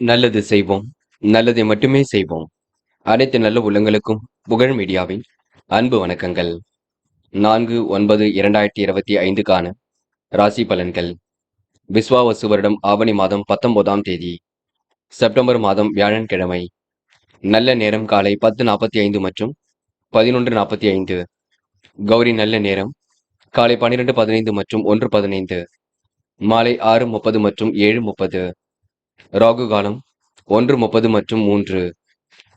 நல்லது செய்வோம், நல்லதை மட்டுமே செய்வோம். அனைத்து நல்ல உள்ளங்களுக்கும் புகழ் மீடியாவின் அன்பு வணக்கங்கள். 4/9/2025க்கான ராசி பலன்கள். விஸ்வாவசு வருடம் ஆவணி மாதம் 19ஆம் தேதி, செப்டம்பர் மாதம் வியாழன்கிழமை. நல்ல நேரம் காலை 10:45 மற்றும் 11:45. கௌரி நல்ல நேரம் காலை 12:15 மற்றும் 1:15. மாலை 6:30 மற்றும் 7:30. ராகு காலம் 1:30 மற்றும் 3.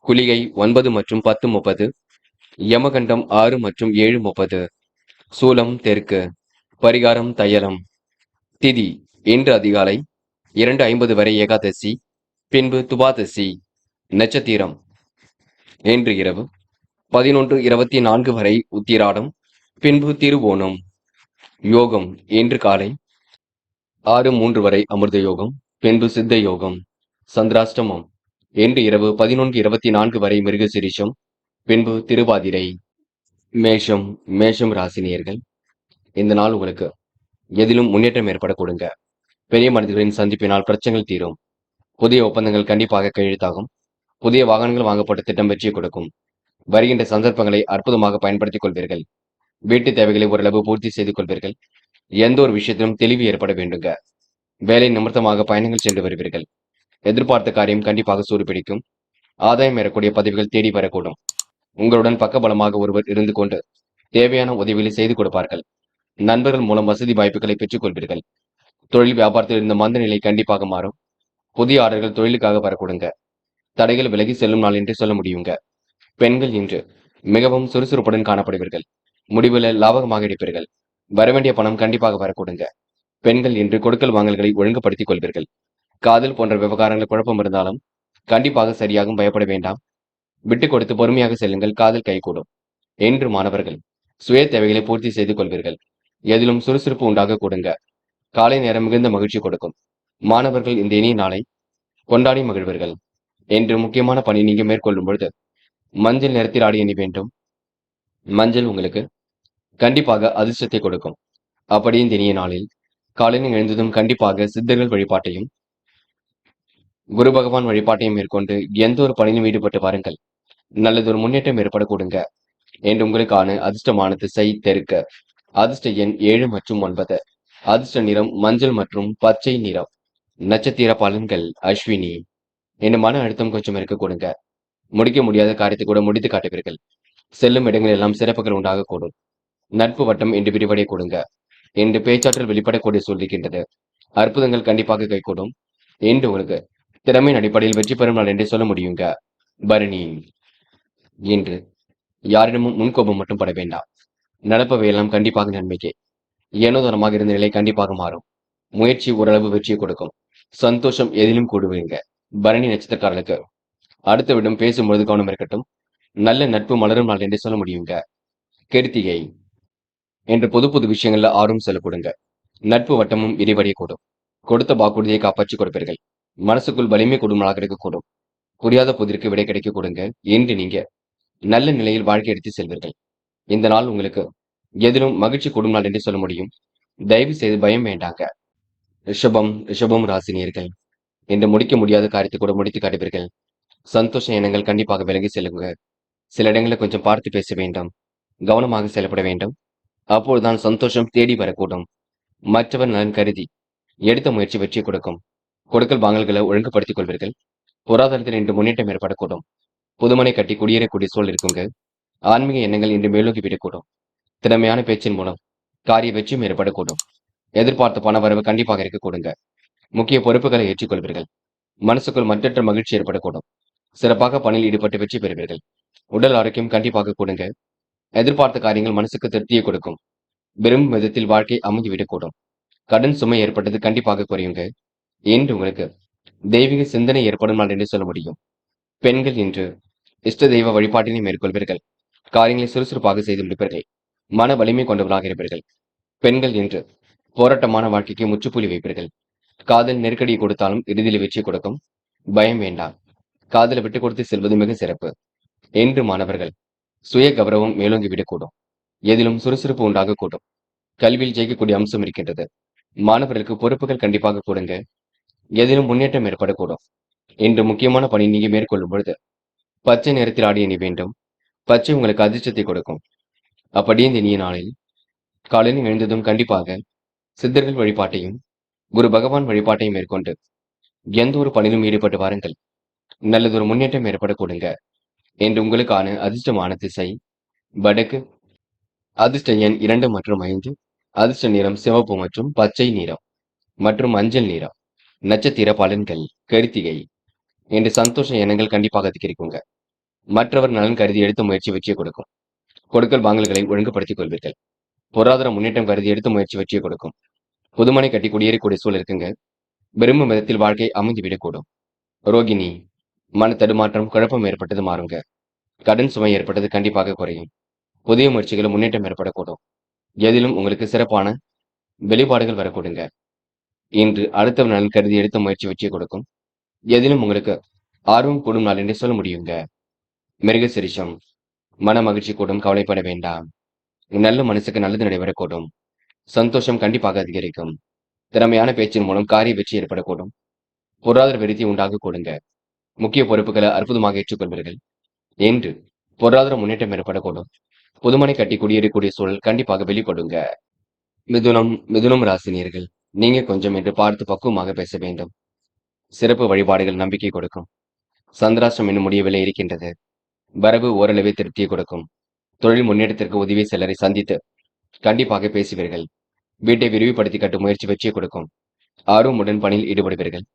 குளிகை 9 மற்றும் 10:30. யமகண்டம் 6 மற்றும் 7:30. சூலம் தெற்கு. பரிகாரம் தையலம். திதி இன்று அதிகாலை 2:50 வரை ஏகாதசி, பின்பு துவாதசி. நட்சத்திரம் இன்று இரவு 11:24 வரை உத்திராடம், பின்பு திருவோணம். யோகம் இன்று காலை 6:03 வரை அமிர்த யோகம், பின்பு சித்த யோகம். சந்திராஷ்டமம் இன்று இரவு 11:24 வரை மிருகசிரிஷம், பின்பு திருவாதிரை. மேஷம் ராசினியர்கள். இந்த நாள் உங்களுக்கு எதிலும் முன்னேற்றம் ஏற்பட கொடுங்க. பெரிய மனிதர்களின் சந்திப்பினால் பிரச்சனைகள் தீரும். புதிய ஒப்பந்தங்கள் கண்டிப்பாக கையெழுத்தாகும். புதிய வாகனங்கள் வாங்கப்பட்ட திட்டம் வெற்றியை கொடுக்கும். வருகின்ற சந்தர்ப்பங்களை அற்புதமாக பயன்படுத்திக் கொள்வீர்கள். வீட்டு தேவைகளை ஓரளவு பூர்த்தி செய்து கொள்வீர்கள். எந்த ஒரு விஷயத்திலும் தெளிவு ஏற்பட வேண்டுங்க. வேலை நிமித்தமாக பயணங்கள் சென்று வருவீர்கள். எதிர்பார்த்த காரியம் கண்டிப்பாக சூடுபிடிக்கும். ஆதாயம் ஏறக்கூடிய பதவிகள் தேடி வரக்கூடும். உங்களுடன் பக்கபலமாக ஒருவர் இருந்து கொண்டு தேவையான உதவிகளை செய்து கொடுப்பார்கள். நண்பர்கள் மூலம் வசதி வாய்ப்புகளை பெற்றுக் கொள்வீர்கள். தொழில் வியாபாரத்தில் இருந்த மந்த நிலை கண்டிப்பாக மாறும். புதிய ஆர்டர்கள் தொழிலுக்காக வரக்கூடுங்க. தடைகள் விலகி செல்லும் நாள் என்று சொல்ல முடியுங்க. பெண்கள் இன்று மிகவும் சுறுசுறுப்புடன் காணப்படுவீர்கள். முடிவுல லாபகமாக எடுப்பீர்கள். வரவேண்டிய பணம் கண்டிப்பாக வரக்கூடுங்க. பெண்கள் இன்று கொடுக்கல் வாங்கல்களை ஒழுங்குபடுத்திக் கொள்வீர்கள். காதல் போன்ற விவகாரங்கள் குழப்பம் இருந்தாலும் கண்டிப்பாக சரியாகும், பயப்பட வேண்டாம். விட்டு கொடுத்து பொறுமையாக செல்லுங்கள், காதல் கைகூடும். என்று மாணவர்கள் சுய தேவைகளை பூர்த்தி செய்து கொள்வீர்கள். எதிலும் சுறுசுறுப்பு உண்டாக கொடுங்க. காலை நேரம் மிகுந்த மகிழ்ச்சி கொடுக்கும். மாணவர்கள் இந்த இனிய நாளை கொண்டாடி மகிழ்வீர்கள். என்று முக்கியமான பணி நீங்க மேற்கொள்ளும் பொழுது மஞ்சள் நிறத்தில் ஆடை அணி வேண்டும். மஞ்சள் உங்களுக்கு கண்டிப்பாக அதிர்ஷ்டத்தை கொடுக்கும். அப்படி இந்த இனிய நாளில் காலையில் எழுந்ததும் கண்டிப்பாக சித்தர்கள் வழிபாட்டையும் குரு பகவான் வழிபாட்டையும் மேற்கொண்டு எந்த ஒரு பணியிலும் ஈடுபட்டு வாருங்கள். நல்லதொரு முன்னேற்றம் ஏற்பட கொடுங்க. என்று உங்களுக்கான அதிர்ஷ்டமான திசை தெற்கு. அதிர்ஷ்ட எண் 7 மற்றும் 9. அதிர்ஷ்ட நிறம் மஞ்சள் மற்றும் பச்சை நிறம். நட்சத்திர பலன்கள் அஸ்வினி. என்று மன அழுத்தம் கொஞ்சம் இருக்க கொடுங்க. முடிக்க முடியாத காரியத்தை கூட முடித்து காட்டுவீர்கள். செல்லும் இடங்கள் எல்லாம் சிறப்புகள் உண்டாகக்கூடும். நட்பு வட்டம் என்று விரிவடைய கொடுங்க. என்று பேச்சாற்றல் வெளிப்படக்கூடிய சொல்லிக்கின்றது. அற்புதங்கள் கண்டிப்பாக கைகூடும். என்று உங்களுக்கு திறமையின் அடிப்படையில் வெற்றி பெறும் நாள் என்று சொல்ல முடியுங்க. பரணி. இன்று யாரிடமும் முன்கோபம் மட்டும் பட வேண்டாம். நடப்பவையெல்லாம் கண்டிப்பாக நன்மைக்கே. ஏனோதனமாக இருந்த நிலை கண்டிப்பாக மாறும். முயற்சி ஓரளவு வெற்றியை கொடுக்கும். சந்தோஷம் எதிலும் கூடுவீங்க. பரணி நட்சத்திரக்காரர்களுக்கு அடுத்த விடம் பேசும்பொழுது கவனம் இருக்கட்டும். நல்ல நட்பு மலரும் நாள் என்று சொல்ல முடியுங்க. கிருத்திகை. என்று புது புது விஷயங்கள்ல ஆர்வம் செல்ல கொடுங்க. நட்பு வட்டமும் விரிவடைய கூடும். கொடுத்த வாக்குறுதியை காப்பாற்றி கொடுப்பீர்கள். மனசுக்குள் வலிமை குடும்பமாக இருக்கக்கூடும். புரியாத புதிருக்கு விடை கிடைக்க கொடுங்க. என்று நீங்க நல்ல நிலையில் வாழ்க்கை எடுத்து செல்வீர்கள். இந்த நாள் உங்களுக்கு எதிலும் மகிழ்ச்சி கூடும் நாள் என்று சொல்ல முடியும். தயவு செய்து பயம் வேண்டாங்க. ரிஷபம் ராசினியர்கள். என்று முடிக்க முடியாத காரியத்தை கூட முடித்து காட்டுவீர்கள். சந்தோஷ எண்ணங்கள் கண்டிப்பாக விலகி செல்லுங்க. சில இடங்களை கொஞ்சம் பார்த்து பேச வேண்டும். கவனமாக செயல்பட வேண்டும். அப்போதுதான் சந்தோஷம் தேடி வரக்கூடும். மற்றவர் நலன் கருதி எடுத்த முயற்சி வெற்றி கொடுக்கும். கொடுக்கல் வாங்கல்களை ஒழுங்குபடுத்திக் கொள்வீர்கள். பொருளாதாரத்தில் இன்று முன்னேற்றம் ஏற்படக்கூடும். புதுமனை கட்டி குடியேறக்கூடிய சூழல் இருக்குங்க. ஆன்மீக எண்ணங்கள் இன்று மேலோக்கி விடக்கூடும். திறமையான பேச்சின் மூலம் காரிய வெற்றியும் ஏற்படக்கூடும். எதிர்பார்த்த பண வரவு கண்டிப்பாக இருக்க கொடுங்க. முக்கிய பொறுப்புகளை ஏற்றுக்கொள்வீர்கள். மனசுக்குள் மற்றற்ற மகிழ்ச்சி ஏற்படக்கூடும். சிறப்பாக பணியில் ஈடுபட்டு வெற்றி பெறுவீர்கள். உடல் ஆரோக்கியம் கண்டிப்பாக கொடுங்க. எதிர்பார்த்த காரியங்கள் மனசுக்கு திருப்தியை கொடுக்கும். விரும்பும் விதத்தில் வாழ்க்கை அமைந்துவிடக்கூடும். கடன் சுமை ஏற்பட்டது கண்டிப்பாக குறையுங்க. என்று உங்களுக்கு தெய்வீக சிந்தனை ஏற்படும் நாள் என்று சொல்ல முடியும். பெண்கள் இன்று இஷ்ட தெய்வ வழிபாட்டினை மேற்கொள்வீர்கள். காரியங்களை சுறுசுறுப்பாக செய்து முடிப்பீர்கள். மன வலிமை கொண்டவர்களாக இருப்பீர்கள். பெண்கள் இன்று போராட்டமான வாழ்க்கைக்கு முற்றுப்புள்ளி வைப்பீர்கள். காதல் நெருக்கடியை கொடுத்தாலும் இறுதியில் வெற்றி கொடுக்கும். பயம் வேண்டாம். காதலை விட்டுக் கொடுத்து செல்வது மிக சிறப்பு. என்று மாணவர்கள் சுய கௌரவம் மேலோங்கி விடக்கூடும். எதிலும் சுறுசுறுப்பு உண்டாகக்கூடும். கல்வியில் ஜெயிக்கக்கூடிய அம்சம் இருக்கின்றது. மாணவர்களுக்கு பொறுப்புகள் கண்டிப்பாக கொடுங்க. எதிலும் முன்னேற்றம் ஏற்படக்கூடும். இன்று முக்கியமான பணி நீங்க மேற்கொள்ளும் பொழுது பச்சை நிறத்தில் ஆடிய அணி வேண்டும். பச்சை உங்களுக்கு அதிர்ஷ்டத்தை கொடுக்கும். அப்படியே இந்த இனிய நாளில் காலையில் எழுந்ததும் கண்டிப்பாக சித்தர்கள் வழிபாட்டையும் குரு பகவான் வழிபாட்டையும் மேற்கொண்டு எந்த ஒரு பணியிலும் ஈடுபட்டு வாருங்கள். நல்லதொரு முன்னேற்றம் ஏற்படக்கூடுங்க. என்று உங்களுக்கான அதிர்ஷ்டமான திசை வடக்கு. அதிர்ஷ்ட எண் 2 மற்றும் 5. அதிர்ஷ்ட நிறம் சிவப்பு மற்றும் பச்சை நிறம் மற்றும் மஞ்சள் நிறம். நட்சத்திர பலன்கள் கருத்திகை. என்று சந்தோஷ எண்ணங்கள் கண்டிப்பாக அதிகரிக்குங்க. மற்றவர் நலன் கருதி எடுத்த முயற்சி வெற்றியை கொடுக்கும். கொடுக்கல் வாங்கல்களை ஒழுங்குபடுத்திக் கொள்வீர்கள். பொருளாதார முன்னேற்றம் கருதி எடுத்த முயற்சி வெற்றியை கொடுக்கும். புதுமனை கட்டி குடியேறக்கூடிய சூழல் இருக்குங்க. விரும்பும் விதத்தில் வாழ்க்கை அமைந்துவிடக்கூடும். ரோகிணி, மன தடுமாற்றம் குழப்பம் ஏற்பட்டது மாறுங்க. கடன் சுமை ஏற்பட்டது கண்டிப்பாக குறையும். புதிய முயற்சிகளும் முன்னேற்றம் ஏற்படக்கூடும். எதிலும் உங்களுக்கு சிறப்பான வெளிப்பாடுகள் வரக்கூடுங்க. இன்று அடுத்த நலன் கருதி எடுத்த முயற்சி வெற்றியை கொடுக்கும். எதிலும் உங்களுக்கு ஆர்வம் கூடும் நாள் என்று சொல்ல முடியுங்க. மிருக சிரிஷம், மன மகிழ்ச்சி கூடும், கவலைப்பட வேண்டாம். நல்ல மனசுக்கு நல்லது நடைபெறக்கூடும். சந்தோஷம் கண்டிப்பாக அதிகரிக்கும். திறமையான பேச்சின் மூலம் காரிய வெற்றி ஏற்படக்கூடும். பொருளாதார விருத்தி உண்டாக கூடுங்க. முக்கிய பொறுப்புகளை அற்புதமாக ஏற்றுக்கொள்வீர்கள். என்று பொருளாதார முன்னேற்றம் ஏற்படக்கூடும். புதுமனை கட்டி குடியேறக்கூடிய சூழல் கண்டிப்பாக வெளிப்படுங்க. மிதுனம் ராசினியர்கள், நீங்க கொஞ்சம் என்று பார்த்து பக்குவமாக பேச வேண்டும். சிறப்பு வழிபாடுகள் நம்பிக்கை கொடுக்கும். சந்திராஷ்டிரம் இன்னும் முடியவில்லை இருக்கின்றது. வரவு ஓரளவே திருப்தியை கொடுக்கும். தொழில் முன்னேற்றத்திற்கு உதவி சிலரை சந்தித்து கண்டிப்பாக பேசுவீர்கள். வீட்டை விரிவுபடுத்தி கட்டும் முயற்சி வெற்றியை கொடுக்கும். ஆர்வமுடன் பணியில் ஈடுபடுவீர்கள்.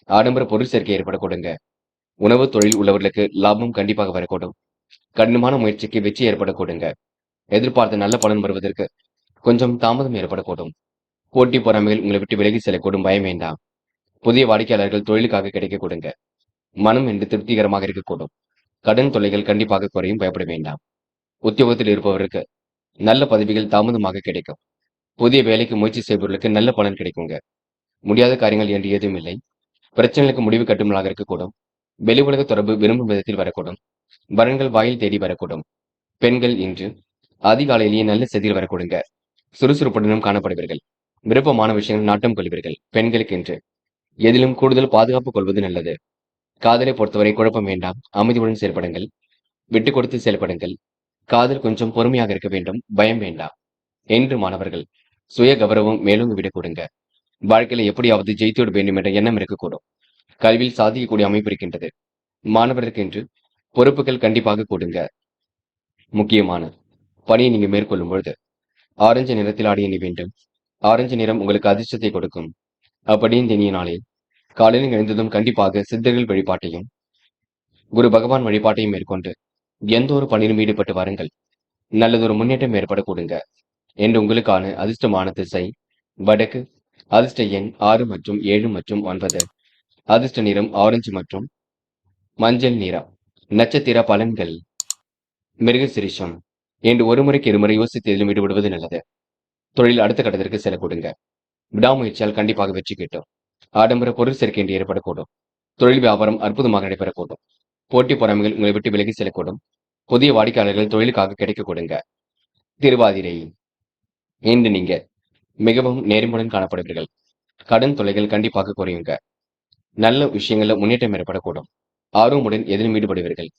ஆடம்பர பொருள் சேர்க்கை ஏற்படக்கூடுங்க. உணவு தொழில் உள்ளவர்களுக்கு லாபம் கண்டிப்பாக வரக்கூடும். கடினமான முயற்சிக்கு வெற்றி ஏற்படக்கூடுங்க. எதிர்பார்த்த நல்ல பலன் வருவதற்கு கொஞ்சம் தாமதம் ஏற்படக்கூடும். போட்டி பொறாமைகள் உங்களை விட்டு விலகி செல்லக்கூடும், பயம் வேண்டாம். புதிய வாடிக்கையாளர்கள் தொழிலுக்காக கிடைக்க கொடுங்க. மனம் என்று திருப்திகரமாக இருக்கக்கூடும். கடன் தொல்லைகள் கண்டிப்பாக குறையும், பயப்பட வேண்டாம். உத்தியோகத்தில் இருப்பவருக்கு நல்ல பதவிகள் தாமதமாக கிடைக்கும். புதிய வேலைக்கு முயற்சி செய்பவர்களுக்கு நல்ல பலன் கிடைக்குங்க. முடியாத காரியங்கள் என்று ஏதும் இல்லை. பிரச்சனைகளுக்கு முடிவு கட்டுமலாக இருக்கக்கூடும். வெளி உலக தொடர்பு விரும்பும் விதத்தில் வரக்கூடும். வரன்கள் வாயில் தேடி வரக்கூடும். பெண்கள் இன்று அதிகாலையிலேயே நல்ல செய்திகள் வரக்கூடுங்க. சுறுசுறுப்புடனும் காணப்படுவீர்கள். விருப்பமான விஷயங்கள் நாட்டம் கொள்வீர்கள். பெண்களுக்கு இன்று எதிலும் கூடுதல் பாதுகாப்பு கொள்வது நல்லது. காதலை பொறுத்தவரை குழப்பம் வேண்டாம். அமைதியுடன் செயல்படுங்கள். விட்டு கொடுத்து செயல்படுங்கள். காதல் கொஞ்சம் பொறுமையாக இருக்க வேண்டும், பயம் வேண்டாம். என்று மாணவர்கள் சுய கௌரவம் மேலோங்கி விடக் கொடுங்க. வாழ்க்கையில எப்படியாவது ஜெயித்துவிட வேண்டும் என்ற எண்ணம் இருக்கக்கூடும். கல்வியில் சாதிக்கக்கூடிய அமைப்பு இருக்கின்றது. மாணவர்களுக்கு என்று பொறுப்புகள் கண்டிப்பாக கூடுங்க. முக்கியமான பணியை நீங்க மேற்கொள்ளும் பொழுது ஆரஞ்சு நிறத்தில் ஆடிய அணி வேண்டும். ஆரஞ்சு நிறம் உங்களுக்கு அதிர்ஷ்டத்தை கொடுக்கும். அப்படி இந்த இனிய நாளில் காலையில் எழுந்ததும் கண்டிப்பாக சித்தர்கள் வழிபாட்டையும் குரு பகவான் வழிபாட்டையும் மேற்கொண்டு எந்த ஒரு பணியிலும் ஈடுபட்டு வாருங்கள். நல்லதொரு முன்னேற்றம் ஏற்படக்கூடுங்க. என்று உங்களுக்கான அதிர்ஷ்டமான திசை வடக்கு. அதிர்ஷ்ட எண் 6 மற்றும் 7 மற்றும் 9. அதிர்ஷ்ட நிறம் ஆரஞ்சு மற்றும் மஞ்சள் நிறம். நட்சத்திர பலன்கள் மிருக சிரிஷம். என்று ஒரு முறைக்கு இருமுறை யோசித்து எதிலும் ஈடுபடுவது நல்லது. தொழில் அடுத்த கட்டத்திற்கு செல்லக்கூடுங்க. விடாமுயற்சியால் கண்டிப்பாக வெற்றி கிட்டும். ஆடம்பர பொருள் சேர்க்கை என்று ஏற்படக்கூடும். தொழில் வியாபாரம் அற்புதமாக நடைபெறக்கூடும். போட்டி பொறாமைகள் உங்களை விட்டு விலகி செல்லக்கூடும். புதிய வாடிக்கையாளர்கள் தொழிலுக்காக கிடைக்க கொடுங்க. திருவாதிரை, இன்று நீங்க மிகவும் நேர்மையுடன் காணப்படுவீர்கள். கடன் தொல்லைகள் கண்டிப்பாக குறையுங்க. நல்ல விஷயங்கள்ல முன்னேற்றம் ஏற்படக்கூடும். ஆர்வமுடன் எதிலும் ஈடுபடுவீர்கள்.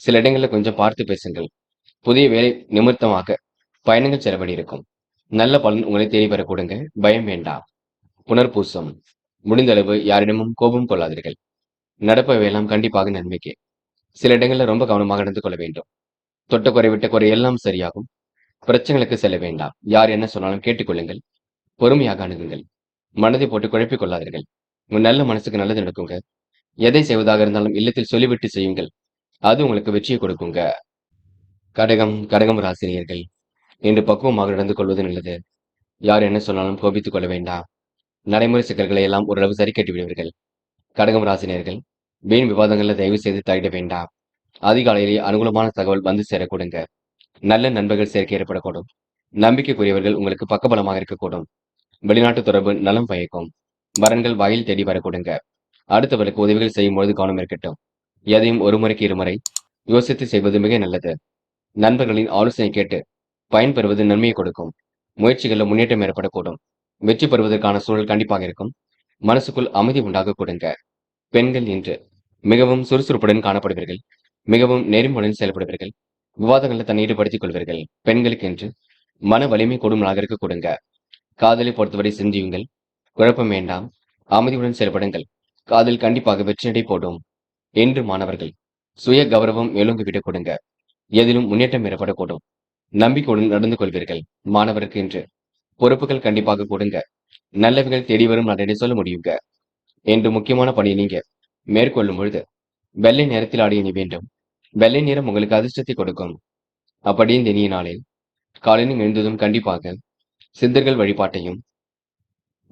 சில இடங்கள்ல கொஞ்சம் பார்த்து பேசுங்கள். புதிய வேலை நிமித்தமாக பயணங்கள் செலவழி இருக்கும். நல்ல பலன் உங்களை தேடி வரக்கூடுங்க, பயம் வேண்டாம். புனர்பூசம், முடிந்தளவு யாரிடமும் கோபம் கொள்ளாதீர்கள். நடப்பவையெல்லாம் கண்டிப்பாக நன்மைக்கு. சில இடங்கள்ல ரொம்ப கவனமாக நடந்து கொள்ள வேண்டும். தொட்ட குறை விட்ட குறை எல்லாம் சரியாகும். பிரச்சனைகளுக்கு செல்ல வேண்டாம். யார் என்ன சொன்னாலும் கேட்டுக்கொள்ளுங்கள். பொறுமையாக அணுகுங்கள். மனதை போட்டு குழப்பிக் கொள்ளாதீர்கள். உங்க நல்ல மனசுக்கு நல்லது நடக்குங்க. எதை செய்வதாக இருந்தாலும் இல்லத்தில் சொல்லிவிட்டு செய்யுங்கள். அது உங்களுக்கு வெற்றியை கொடுக்குங்க. கடகம் ராசினியர்கள், இன்று பக்குவமாக நடந்து கொள்வது நல்லது. யார் என்ன சொன்னாலும் கோபித்துக் கொள்ள வேண்டாம். நடைமுறை சிக்கல்களை எல்லாம் ஓரளவு சரி கட்டி விடுவீர்கள். கடகம் ராசினியர்கள், வீண் விவாதங்களை தயவு செய்து தலையிட வேண்டாம். அதிகாலையிலேயே அனுகூலமான தகவல் வந்து சேரக்கூடுங்க. நல்ல நண்பர்கள் சேர்க்கை ஏற்படக்கூடும். நம்பிக்கைக்குரியவர்கள் உங்களுக்கு பக்கபலமாக இருக்கக்கூடும். வெளிநாட்டு தொடர்பு நலம் பயக்கும். வரன்கள் வாயில் தேடி வரக்கூடுங்க. அடுத்தவருக்கு உதவிகள் செய்யும் பொழுது கவனம் இருக்கட்டும். எதையும் ஒரு முறைக்கு இருமுறை யோசித்து செய்வது மிக நல்லது. நண்பர்களின் ஆலோசனை கேட்டு பயன்பெறுவது நன்மையை கொடுக்கும். முயற்சிகளில் முன்னேற்றம் ஏற்படக்கூடும். வெற்றி பெறுவதற்கான சூழல் கண்டிப்பாக இருக்கும். மனசுக்குள் அமைதி உண்டாக கொடுங்க. பெண்கள் இன்று மிகவும் சுறுசுறுப்புடன் காணப்படுவீர்கள். மிகவும் நேர்மையுடன் செயல்படுவீர்கள். விவாதங்களை தன்னை ஈடுபடுத்திக் கொள்வீர்கள். பெண்களுக்கு என்று மன வலிமை கூடும் நாளருக்கு கொடுங்க. காதலை பொறுத்தவரை சிந்தியுங்கள். குழப்பம் வேண்டாம். அமைதியுடன் செயல்படுங்கள். காதல் கண்டிப்பாக வெற்றியடை போடும். என்று மாணவர்கள் சுய கௌரவம் மேலோங்கி விடக் கொடுங்க. எதிலும் முன்னேற்றம் ஏற்படக்கூடும். நம்பிக்கையுடன் நடந்து கொள்வீர்கள். மாணவருக்கு என்று பொறுப்புகள் கண்டிப்பாக கொடுங்க. நல்லவைகள் தேடி வரும் நாளை சொல்ல முடியுங்க. என்று முக்கியமான பணியை நீங்க மேற்கொள்ளும் பொழுது வெள்ளை நிறத்தில் ஆடிய நீ வேண்டும். வெள்ளை நிறம் உங்களுக்கு அதிர்ஷ்டத்தை கொடுக்கும். அப்படி இந்த இனிய நாளில் காலையில் எழுந்ததும் கண்டிப்பாக சித்தர்கள் வழிபாட்டையும்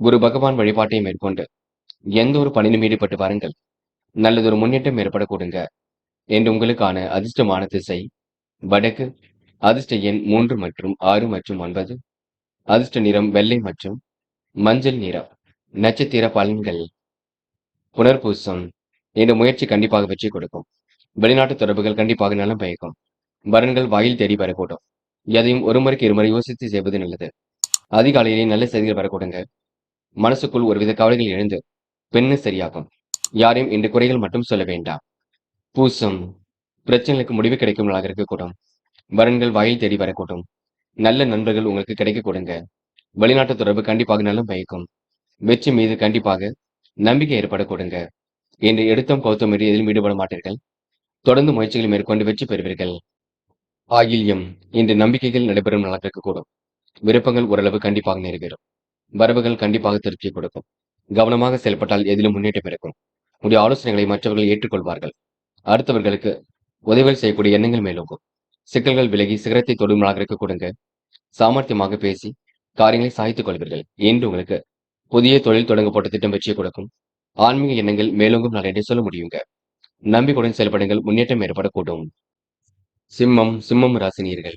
குரு பகவான் வழிபாட்டையும் மேற்கொண்டு எந்த ஒரு பணியிலும் ஈடுபட்டு வாருங்கள். நல்லதொரு முன்னேற்றம் ஏற்படக்கூடுங்க. என்று உங்களுக்கான அதிர்ஷ்டமான திசை வடக்கு. அதிர்ஷ்ட எண் 3 மற்றும் 6 மற்றும் 9. அதிர்ஷ்ட நிறம் வெள்ளை மற்றும் மஞ்சள் நிறம். நட்சத்திர பலன்கள் புனர்பூசம். இந்த முயற்சி கண்டிப்பாக வெற்றி கொடுக்கும். வெளிநாட்டு தொடர்புகள் கண்டிப்பாக நலம் பயக்கும். வரன்கள் வாயில் தேடி வரக்கூடும். எதையும் ஒரு முறைக்கு இருமுறை யோசித்து செய்வது நல்லது. அதிகாலையிலே நல்ல செய்திகள் வரக்கூடுங்க. மனசுக்குள் ஒருவித கவலைகள் எழுந்து பெண்ணு சரியாகும். யாரையும் இன்று குறைகள் மட்டும் சொல்ல வேண்டாம். பூசம். பிரச்சனைகளுக்கு முடிவு கிடைக்கும் நாளாக இருக்கக்கூடும். வரன்கள் வாயில் தேடி வரக்கூடும். நல்ல நண்பர்கள் உங்களுக்கு கிடைக்க கொடுங்க. வெளிநாட்டு தொடர்பு கண்டிப்பாக நலம் பயக்கும். வெற்றி மீது கண்டிப்பாக நம்பிக்கை ஏற்பட கொடுங்க. என்று எடுத்தம் கௌத்தம் என்று எதிலும் ஈடுபட மாட்டீர்கள். தொடர்ந்து முயற்சிகளை மேற்கொண்டு வெற்றி பெறுவீர்கள். ஆயில்யம். இன்று நம்பிக்கைகள் நடைபெறும் நாளாக இருக்கக்கூடும். விருப்பங்கள் ஓரளவு கண்டிப்பாக நிறைவேறும். வரவுகள் கண்டிப்பாக திருப்தியை கொடுக்கும். கவனமாக செயல்பட்டால் எதிலும் முன்னேற்றம் இருக்கும். உடைய ஆலோசனைகளை மற்றவர்கள் ஏற்றுக்கொள்வார்கள். அடுத்தவர்களுக்கு உதவிகள் செய்யக்கூடிய எண்ணங்கள் மேலோங்கும். சிக்கல்கள் விலகி சிகரத்தை தொடும் நாளாக இருக்க கொடுங்க. சாமர்த்தியமாக பேசி காரியங்களை சாய்த்துக் கொள்வீர்கள். என்று உங்களுக்கு புதிய தொழில் தொடங்கப்பட்ட திட்டம் வெற்றியை கொடுக்கும். ஆன்மீக எண்ணங்கள் மேலோங்கும் நாள் என்று சொல்ல முடியுங்க. நம்பிக்கையுடன் செயல்படுங்கள். முன்னேற்றம் ஏற்படக்கூடும். சிம்மம் ராசினியர்கள்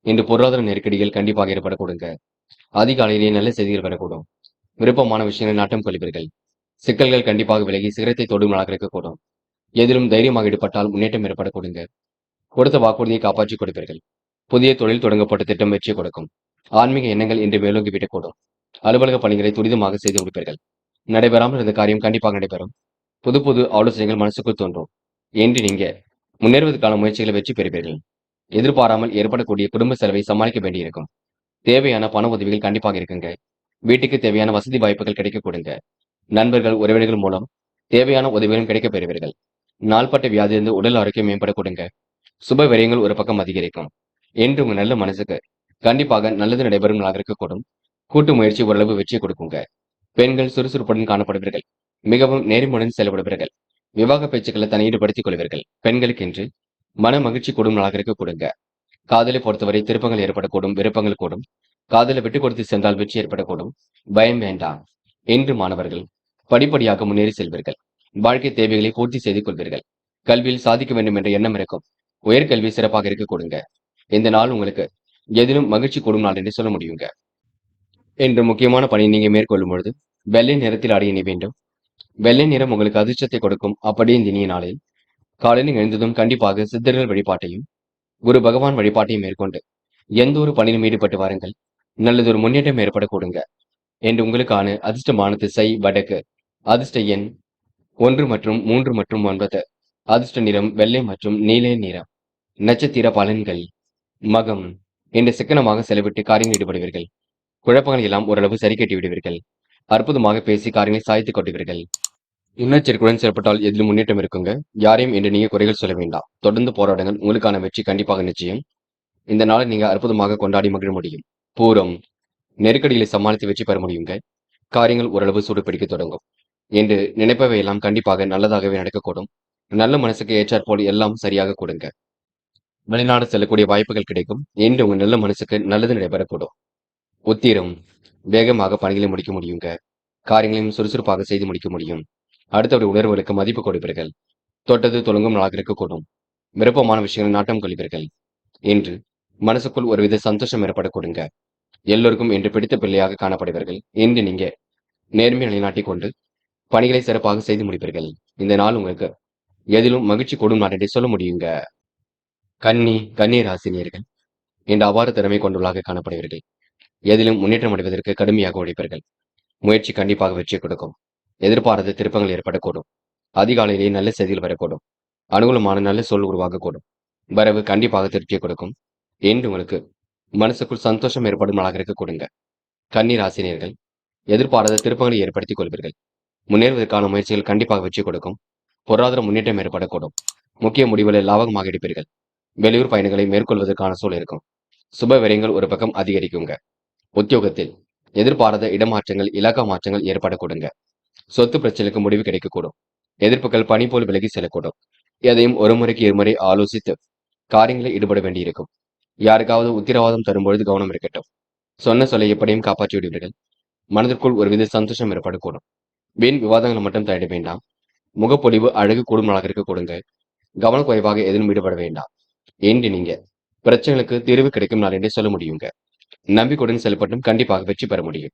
இன்று பொருளாதார நெருக்கடிகள் கண்டிப்பாக ஏற்படக்கூடுங்க. அதிகாலையிலேயே நல்ல செய்திகள் வரக்கூடும். விருப்பமான விஷயங்கள் நாட்டம் கொள்வீர்கள். சிக்கல்கள் கண்டிப்பாக விலகி சிகரத்தை தொடும் நாளாக இருக்கக்கூடும். எதிலும் தைரியமாக ஈடுபட்டால் முன்னேற்றம் ஏற்படக்கூடுங்க. கொடுத்த வாக்குறுதியை காப்பாற்றிக் கொடுப்பீர்கள். புதிய தொழில் தொடங்கப்பட்ட திட்டம் வெற்றியை கொடுக்கும். ஆன்மீக எண்ணங்கள் இன்று மேலோங்கி விடக்கூடும். அலுவலக பணிகளை துரிதமாக செய்து முடிப்பீர்கள். நடைபெறாமல் இருந்த காரியம் கண்டிப்பாக நடைபெறும். புது புது ஆலோசனைகள் மனசுக்குள் தோன்றும். என்று நீங்க முன்னேறுவதற்கான முயற்சிகளை வெற்றி பெறுவீர்கள். எதிர்பாராமல் ஏற்படக்கூடிய குடும்ப செலவை சமாளிக்க வேண்டியிருக்கும். தேவையான பண உதவிகள் கண்டிப்பாக இருக்குங்க. வீட்டுக்கு தேவையான வசதி வாய்ப்புகள் கிடைக்க கொடுங்க. நண்பர்கள் உறவினர்கள் மூலம் தேவையான உதவிகளும் கிடைக்க பெறுவீர்கள். நாள்பட்ட வியாதியிலிருந்து உடல் ஆரோக்கியம் மேம்பட கொடுங்க. சுப விரயங்கள் ஒரு பக்கம் அதிகரிக்கும். என்று உங்க நல்ல மனசுக்கு கண்டிப்பாக நல்லது நடைபெறும் நாளாக இருக்கக்கூடும். கூட்டு முயற்சி ஓரளவு வெற்றியை கொடுக்குங்க. பெண்கள் சுறுசுறுப்புடன் காணப்படுவீர்கள். மிகவும் நேர்மையுடன் செயல்படுவீர்கள். விவாக பேச்சுக்களை தன்னை ஈடுபடுத்திக் கொள்வீர்கள். பெண்களுக்கு என்று மன மகிழ்ச்சி கூடும் நாளாக இருக்க கொடுங்க. காதலை பொறுத்தவரை திருப்பங்கள் ஏற்படக்கூடும். விருப்பங்கள் கூடும். காதலை விட்டுக் கொடுத்து சென்றால் வெற்றி ஏற்படக்கூடும். பயம் வேண்டாம். என்று மாணவர்கள் படிப்படியாக முன்னேறி செல்வீர்கள். வாழ்க்கை தேவைகளை பூர்த்தி செய்து கொள்வீர்கள். கல்வியில் சாதிக்க வேண்டும் என்ற எண்ணம் இருக்கும். உயர்கல்வி சிறப்பாக இருக்க கொடுங்க. இந்த நாள் உங்களுக்கு எதிலும் மகிழ்ச்சி கூடும் நாள் என்று சொல்ல முடியுங்க. என்று முக்கியமான பணி நீங்க மேற்கொள்ளும் பொழுது வெள்ளை நிறத்தில் ஆடிய நீ வேண்டும். வெள்ளை நிறம் உங்களுக்கு அதிர்ஷ்டத்தை கொடுக்கும். அப்படியே இந்த இனிய நாளில் காலையில் எழுந்ததும் கண்டிப்பாக சித்தர்கள் வழிபாட்டையும் குரு பகவான் வழிபாட்டையும் மேற்கொண்டு எந்த ஒரு பணியிலும் ஈடுபட்டு வாருங்கள். நல்லதொரு முன்னேற்றம் ஏற்பட கொடுங்க. என்று உங்களுக்கான அதிர்ஷ்டமான திசை வடக்கு. அதிர்ஷ்ட எண் 1 மற்றும் 3 மற்றும் 9. அதிர்ஷ்ட நிறம் வெள்ளை மற்றும் நீல நிறம். நட்சத்திர பலன்கள் மகம். என்று சிக்கனமாக செலவிட்டு காரியங்கள் ஈடுபடுவீர்கள். குழப்பங்கள் எல்லாம் ஓரளவு சரி கட்டி விடுவீர்கள். அற்புதமாக பேசி காரியங்களை சாய்த்துக் கொட்டுவீர்கள். முன்னெச்சரிக்கையுடன் செயல்பட்டால் எதிலும் முன்னேற்றம் இருக்குங்க. யாரையும் என்று நீங்க குறைகள் சொல்ல வேண்டாம். தொடர்ந்து போராடுங்கள். உங்களுக்கான வெற்றி கண்டிப்பாக நிச்சயம். இந்த நாளை நீங்க அற்புதமாக கொண்டாடி மகிழ முடியும். பூரம். நெருக்கடிகளை சமாளித்து வெற்றி பெற முடியுங்க. காரியங்கள் ஓரளவு சூடு பிடிக்க தொடங்கும். என்று நினைப்பவை எல்லாம் கண்டிப்பாக நல்லதாகவே நடக்கக்கூடும். நல்ல மனசுக்கு ஏற்றாற்போல் எல்லாம் சரியாக கொடுங்க. வெளிநாடு செல்லக்கூடிய வாய்ப்புகள் கிடைக்கும். என்று உங்க நல்ல மனசுக்கு நல்லது நடைபெறக்கூடும். உத்திரம். வேகமாக பணிகளை முடிக்க முடியுங்க. காரியங்களையும் சுறுசுறுப்பாக செய்து முடிக்க முடியும். அடுத்தவருடைய உணர்வுகளுக்கு மதிப்பு கொடுப்பீர்கள். தொட்டது தொடங்கும் நாளாக இருக்கக்கூடும். விருப்பமான விஷயங்கள் நாட்டம் கொள்வீர்கள். என்று மனசுக்குள் ஒருவித சந்தோஷம் ஏற்பட கொடுங்க. எல்லோருக்கும் என்று பிடித்த பிள்ளையாக காணப்படுவீர்கள். என்று நீங்க நேர்மையை நிலைநாட்டிக் கொண்டு பணிகளை சிறப்பாக செய்து முடிப்பீர்கள். இந்த நாள் உங்களுக்கு எதிலும் மகிழ்ச்சி கூடும் நாள் என்று சொல்ல முடியுங்க. கன்னி ராசினியர்கள் என்ற அபார திறமை கொண்டுள்ளாக காணப்படுவீர்கள். எதிலும் முன்னேற்றம் அடைவதற்கு கடுமையாக உழைப்பீர்கள். முயற்சி கண்டிப்பாக வெற்றி கொடுக்கும். எதிர்பாராத திருப்பங்கள் ஏற்படக்கூடும். அதிகாலையிலேயே நல்ல செய்திகள் வரக்கூடும். அனுகூலமான நல்ல சொல் உருவாகக்கூடும். வரவு கண்டிப்பாக திருப்தியை கொடுக்கும். என்று உங்களுக்கு மனசுக்குள் சந்தோஷம் ஏற்படும் நாளாக இருக்க கொடுங்க. கன்னி ராசினியர்கள் எதிர்பாராத திருப்பங்களை ஏற்படுத்திக் கொள்வீர்கள். முன்னேறுவதற்கான முயற்சிகள் கண்டிப்பாக வெற்றி கொடுக்கும். பொருளாதார முன்னேற்றம் ஏற்படக்கூடும். முக்கிய முடிவுகளை லாபகமாக எடுப்பீர்கள். வெளியூர் பயணங்களை மேற்கொள்வதற்கான சூழல் இருக்கும். சுப விரயங்கள் ஒரு பக்கம் அதிகரிக்குங்க. உத்தியோகத்தில் எதிர்பாராத இடமாற்றங்கள் இலாக்கா மாற்றங்கள் ஏற்பட கொடுங்க. சொத்து பிரச்சனைக்கு முடிவு கிடைக்கக்கூடும். எதிர்ப்புகள் பனி போல் விலகி செல்லக்கூடும். எதையும் ஒரு முறைக்கு இருமுறை ஆலோசித்து காரியங்களில் ஈடுபட வேண்டியிருக்கும். யாருக்காவது உத்தரவாதம் தரும்பொழுது கவனம் இருக்கட்டும். சொன்ன சொல்லை எப்படியும் காப்பாற்றி விடுவீர்கள். மனதிற்குள் ஒருவித சந்தோஷம் ஏற்படக்கூடும். வீண் விவாதங்களை மட்டும் தலையிட வேண்டாம். முகப்பொலிவு அழகு கூடும் நாளாக இருக்க கொடுங்க. கவனக்குறைவாக எதிலும் ஈடுபட வேண்டாம். என்று நீங்க பிரச்சனைகளுக்கு தீர்வு கிடைக்கும் நாள் என்றே சொல்ல முடியுங்க. நம்பிக்கையுடன் செயல்பட்டும் கண்டிப்பாக வெற்றி பெற முடியும்.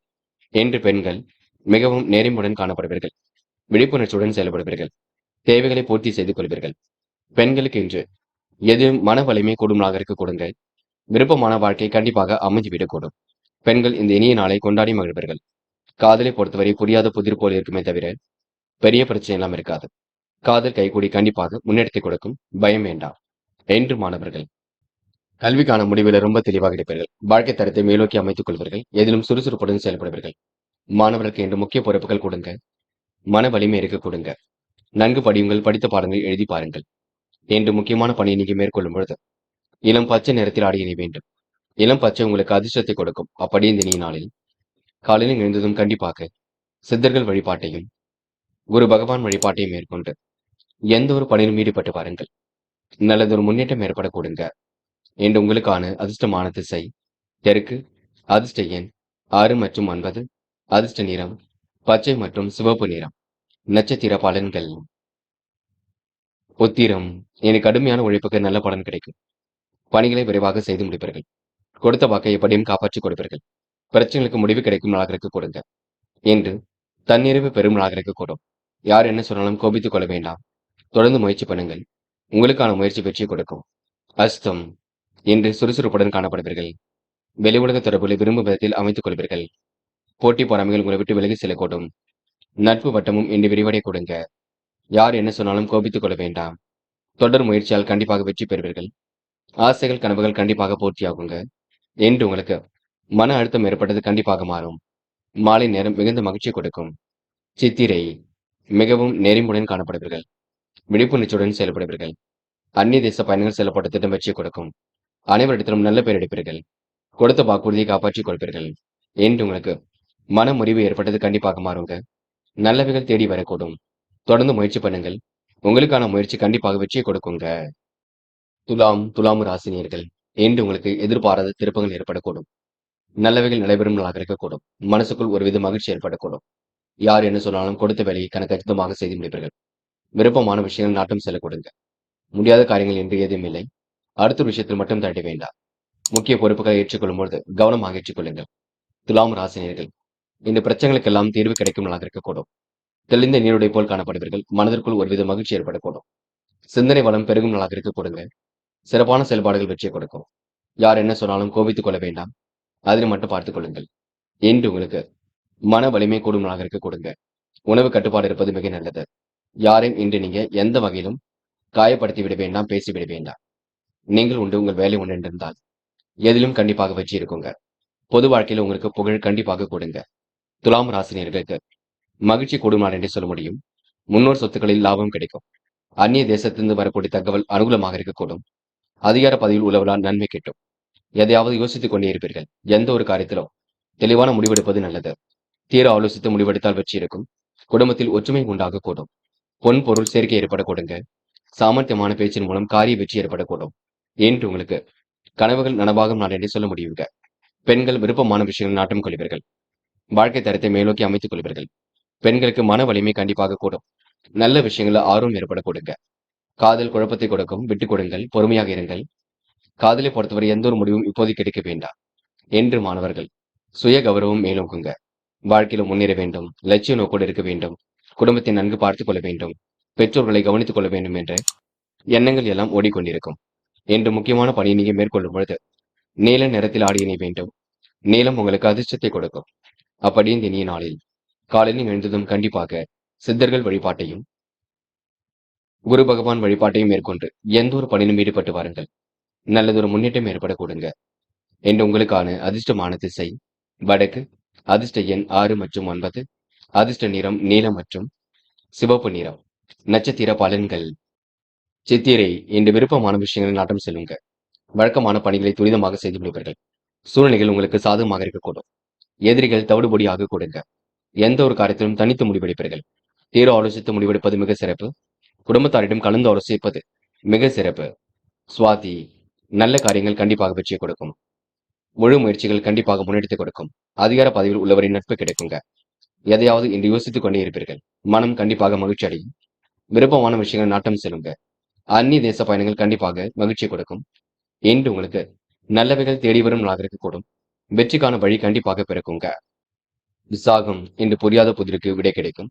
என்று பெண்கள் மிகவும் நேர்மையுடன் காணப்படுவீர்கள். விழிப்புணர்ச்சியுடன் செயல்படுவீர்கள். தேவைகளை பூர்த்தி செய்து கொள்வீர்கள். பெண்களுக்கு இன்று எதிலும் மன வலிமை கூடும் நாளாக இருக்க கொடுங்க. விருப்பமான வாழ்க்கை கண்டிப்பாக அமைஞ்சுவிடக்கூடும். பெண்கள் இந்த இனிய நாளை கொண்டாடி மகிழ்வீர்கள். காதலை பொறுத்தவரை புரியாத புதிர் போல் இருக்குமே தவிர பெரிய பிரச்சனை எல்லாம் இருக்காது. காதல் கைகூடி கண்டிப்பாக முன்னெடுத்து கொடுக்கும். பயம் வேண்டாம். என்று மாணவர்கள் கல்விக்கான முடிவில் ரொம்ப தெளிவாக இருப்பீர்கள். வாழ்க்கை தரத்தை மேலோக்கி அமைத்துக் கொள்வீர்கள். எதிலும் சுறுசுறுப்புடன் செயல்படுவீர்கள். மாணவர்களுக்கு என்று முக்கிய பொறுப்புகள் கொடுங்க. மன வலிமை இருக்க கொடுங்க. நன்கு படியுங்கள். படித்த பாடங்களை எழுதி பாருங்கள். என்று முக்கியமான பணியை நீங்க மேற்கொள்ளும் பொழுது இளம் பச்சை நிறத்தில் ஆடிய நீ வேண்டும். இளம் பச்சை உங்களுக்கு அதிர்ஷ்டத்தை கொடுக்கும். அப்படி இந்த நீ நாளில் காலையில் எழுந்ததும் கண்டிப்பாக சித்தர்கள் வழிபாட்டையும் குரு பகவான் வழிபாட்டையும் மேற்கொண்டு எந்த ஒரு பணியிலும் ஈடுபட்டு பாருங்கள். நல்லதொரு முன்னேற்றம் ஏற்பட கொடுங்க. என்று உங்களுக்கான அதிர்ஷ்டமான திசை தெற்கு, அதிர்ஷ்ட எண் 6 மற்றும் 9, அதிர்ஷ்ட நிறம் பச்சை மற்றும் சிவப்பு நிறம். நட்சத்திர பலன்கள். உத்திரம் இனி கடுமையான உழைப்புக்கு நல்ல பலன் கிடைக்கும். பணிகளை விரைவாக செய்து முடிப்பீர்கள். கொடுத்த வாக்கை எப்படியும் காப்பாற்றிக் கொடுப்பீர்கள். பிரச்சனைகளுக்கு முடிவு கிடைக்கும் நாளாக இருக்க கொடுங்க. என்று தன்னிறைவு பெரும் நாளாக இருக்கக்கூடும். யார் என்ன சொன்னாலும் கோபித்துக் கொள்ள வேண்டாம். தொடர்ந்து முயற்சி பண்ணுங்கள். உங்களுக்கான முயற்சி வெற்றி கொடுக்கும். அஸ்தம் என்று சுறுசுறுப்புடன் காணப்படுவீர்கள். வெளி உலக தொடர்புகளை விரும்பும் விதத்தில் அமைத்துக் கொள்வீர்கள். போட்டி பொறாமைகள் உங்களை விட்டு விலகி செல்லக்கூடும். நட்பு வட்டமும் இன்று விரிவடைய கொடுங்க. யார் என்ன சொன்னாலும் கோபித்துக் கொள்ள வேண்டாம். தொடர் முயற்சியால் கண்டிப்பாக வெற்றி பெறுவீர்கள். ஆசைகள் கனவுகள் கண்டிப்பாக பூர்த்தியாகுங்க. என்று உங்களுக்கு மன அழுத்தம் ஏற்பட்டது கண்டிப்பாக மாறும். மாலை நேரம் மிகுந்த மகிழ்ச்சி கொடுக்கும். சித்திரை மிகவும் நெறிமுடன் காணப்படுவீர்கள். விழிப்புணர்ச்சியுடன் செயல்படுவீர்கள். அந்நிய தேச பயணங்கள் செல்லப்பட்ட திட்டம் வெற்றி கொடுக்கும். அனைவரிடத்திலும் நல்ல பெயர் எடுப்பீர்கள். கொடுத்த வாக்குறுதியை காப்பாற்றிக் கொள்வீர்கள். என்று உங்களுக்கு மன முறிவு ஏற்பட்டது கண்டிப்பாக மாறுங்க. நல்லவைகள் தேடி வரக்கூடும். தொடர்ந்து முயற்சி பண்ணுங்கள். உங்களுக்கான முயற்சி கண்டிப்பாக வெற்றியை கொடுக்குங்க. துலாம் ராசினியர்கள் என்று உங்களுக்கு எதிர்பாராத திருப்பங்கள் ஏற்படக்கூடும். நல்லவைகள் நடைபெறும் நாளாக இருக்கக்கூடும். மனசுக்குள் ஒருவித மகிழ்ச்சி ஏற்படக்கூடும். யார் என்ன சொன்னாலும் கொடுத்த வேலையை கணக்கச்சிதமாக செய்து முடிப்பீர்கள். விருப்பமான விஷயங்கள் நாட்டம் செல்ல கொடுங்க. முடியாத காரியங்கள் என்று ஏதும் இல்லை. அடுத்த விஷயத்தில் மட்டும் தட்ட வேண்டாம். முக்கிய பொறுப்புகளை ஏற்றுக்கொள்ளும் பொழுது கவனமாக ஏற்றுக்கொள்ளுங்கள். துலாம் ராசினியர்கள் இந்த பிரச்சனைகளுக்கெல்லாம் தீர்வு கிடைக்கும் நாளாக இருக்கக்கூடும். தெளிந்த நீருடை போல் காணப்படுவீர்கள். மனதிற்குள் ஒருவித மகிழ்ச்சி ஏற்படக்கூடும். சிந்தனை வளம் பெருகும் நாளாக இருக்க கொடுங்க. சிறப்பான செயல்பாடுகள் வெற்றியை கொடுக்கும். யார் என்ன சொன்னாலும் கோபித்துக் கொள்ள வேண்டாம். அதனை மட்டும் பார்த்துக் கொள்ளுங்கள். என்று உங்களுக்கு மன வலிமை கூடும் நாளாக இருக்க கொடுங்க. உணவு கட்டுப்பாடு இருப்பது மிக நல்லது. யாரையும் இன்று நீங்க எந்த வகையிலும் காயப்படுத்தி விட வேண்டாம். பேசிவிட வேண்டாம். நீங்கள் உண்டு உங்கள் வேலை உண்டு என்றிருந்தால் எதிலும் கண்டிப்பாக வெற்றி இருக்குங்க. பொது வாழ்க்கையில் உங்களுக்கு புகழ் கண்டிப்பாக கொடுங்க. துலாம் ராசினியர்களுக்கு மகிழ்ச்சி கூடும் நாள் என்றே சொல்ல முடியும். முன்னோர் சொத்துக்களில் லாபம் கிடைக்கும். அந்நிய தேசத்திலிருந்து வரக்கூடிய தகவல் அனுகூலமாக இருக்கக்கூடும். அதிகார பதவியில் உள்ளவர்களால் நன்மை கிட்டும். எதையாவது யோசித்துக் கொண்டே இருப்பீர்கள். எந்த ஒரு காரியத்திலும் தெளிவான முடிவெடுப்பது நல்லது. தீர ஆலோசித்து முடிவெடுத்தால் வெற்றி இருக்கும். குடும்பத்தில் ஒற்றுமை உண்டாகக்கூடும். பொன் பொருள் சேர்க்கை ஏற்பட கொடுங்க. சாமர்த்தியமான பேச்சின் மூலம் காரிய வெற்றி ஏற்படக்கூடும். என்று உங்களுக்கு கனவுகள் நனவாகும் நாள் என்றே சொல்ல முடியுங்க. பெண்கள் விருப்பமான விஷயங்கள் நாட்டம் கொள்வீர்கள். வாழ்க்கை தரத்தை மேலோக்கி அமைத்துக் கொள்வீர்கள். பெண்களுக்கு மன வலிமை கண்டிப்பாக கூடும். நல்ல விஷயங்கள ஆர்வம் ஏற்பட கொடுங்க. காதல் குழப்பத்தை கொடுக்கும். விட்டுக் கொடுங்கள். பொறுமையாக இருங்கள். காதலை பொறுத்தவரை எந்த ஒரு முடிவும் இப்போதைக்கு எடுக்க வேண்டாம். என்று மாணவர்கள் சுய கௌரவம் மேலோங்குங்க. வாழ்க்கையில முன்னேற வேண்டும். லட்சிய நோக்கோடு இருக்க வேண்டும். குடும்பத்தை நன்கு பார்த்துக் கொள்ள வேண்டும். பெற்றோர்களை கவனித்துக் கொள்ள வேண்டும் என்ற எண்ணங்கள் எல்லாம் ஓடிக்கொண்டிருக்கும். என்று முக்கியமான பணியை நீங்க மேற்கொள்ளும் பொழுது நீல நிறத்தில் ஆடிய நீ வேண்டும். நீலம் உங்களுக்கு அதிர்ஷ்டத்தை கொடுக்கும். அப்படி இந்த இனிய நாளில் காலையில் எழுந்ததும் கண்டிப்பாக சித்தர்கள் வழிபாட்டையும் குரு பகவான் வழிபாட்டையும் மேற்கொண்டு எந்த ஒரு பணியிலும் ஈடுபட்டு வாருங்கள். நல்லதொரு முன்னேற்றம் ஏற்பட கொடுங்க. என்று உங்களுக்கான அதிர்ஷ்டமான திசை வடக்கு, அதிர்ஷ்ட எண் 6 மற்றும் 9, அதிர்ஷ்ட நிறம் நீலம் மற்றும் சிவப்பு நிறம். நட்சத்திர பலன்கள். சித்திரை இன்று விருப்பமான விஷயங்களில் நாட்டம் செல்லுங்க. வழக்கமான பணிகளை துரிதமாக செய்து முடிப்பீர்கள். சூழ்நிலைகள் உங்களுக்கு சாதகமாக இருக்கக்கூடும். எதிரிகள் தவிடுபொடியாக கொடுங்க. எந்த ஒரு காரியத்திலும் தனித்து முடிவெடுப்பீர்கள். தீர ஆலோசித்து முடிவெடுப்பது மிக சிறப்பு. குடும்பத்தாரிடம் கலந்து ஆலோசிப்பது மிக சிறப்பு. சுவாதி நல்ல காரியங்கள் கண்டிப்பாக வெற்றியை கொடுக்கும். முழு முயற்சிகள் கண்டிப்பாக முன்னெடுத்து கொடுக்கும். அதிகார பதவியில் உள்ளவரின் நட்பு கிடைக்குங்க. எதையாவது இன்று யோசித்துக் கொண்டே இருப்பீர்கள். மனம் கண்டிப்பாக மகிழ்ச்சி அடையும். விருப்பமான விஷயங்கள் நாட்டம் செல்லுங்க. அந்நிய தேச பயணங்கள் கண்டிப்பாக மகிழ்ச்சி கொடுக்கும். இன்று உங்களுக்கு நல்லவைகள் தேடி வரும் நாளாக இருக்கக்கூடும். வெற்றிக்கான வழி கண்டிப்பாக பிறக்குங்க. விசாகம் இன்று புரியாத புதிருக்கு விடை கிடைக்கும்.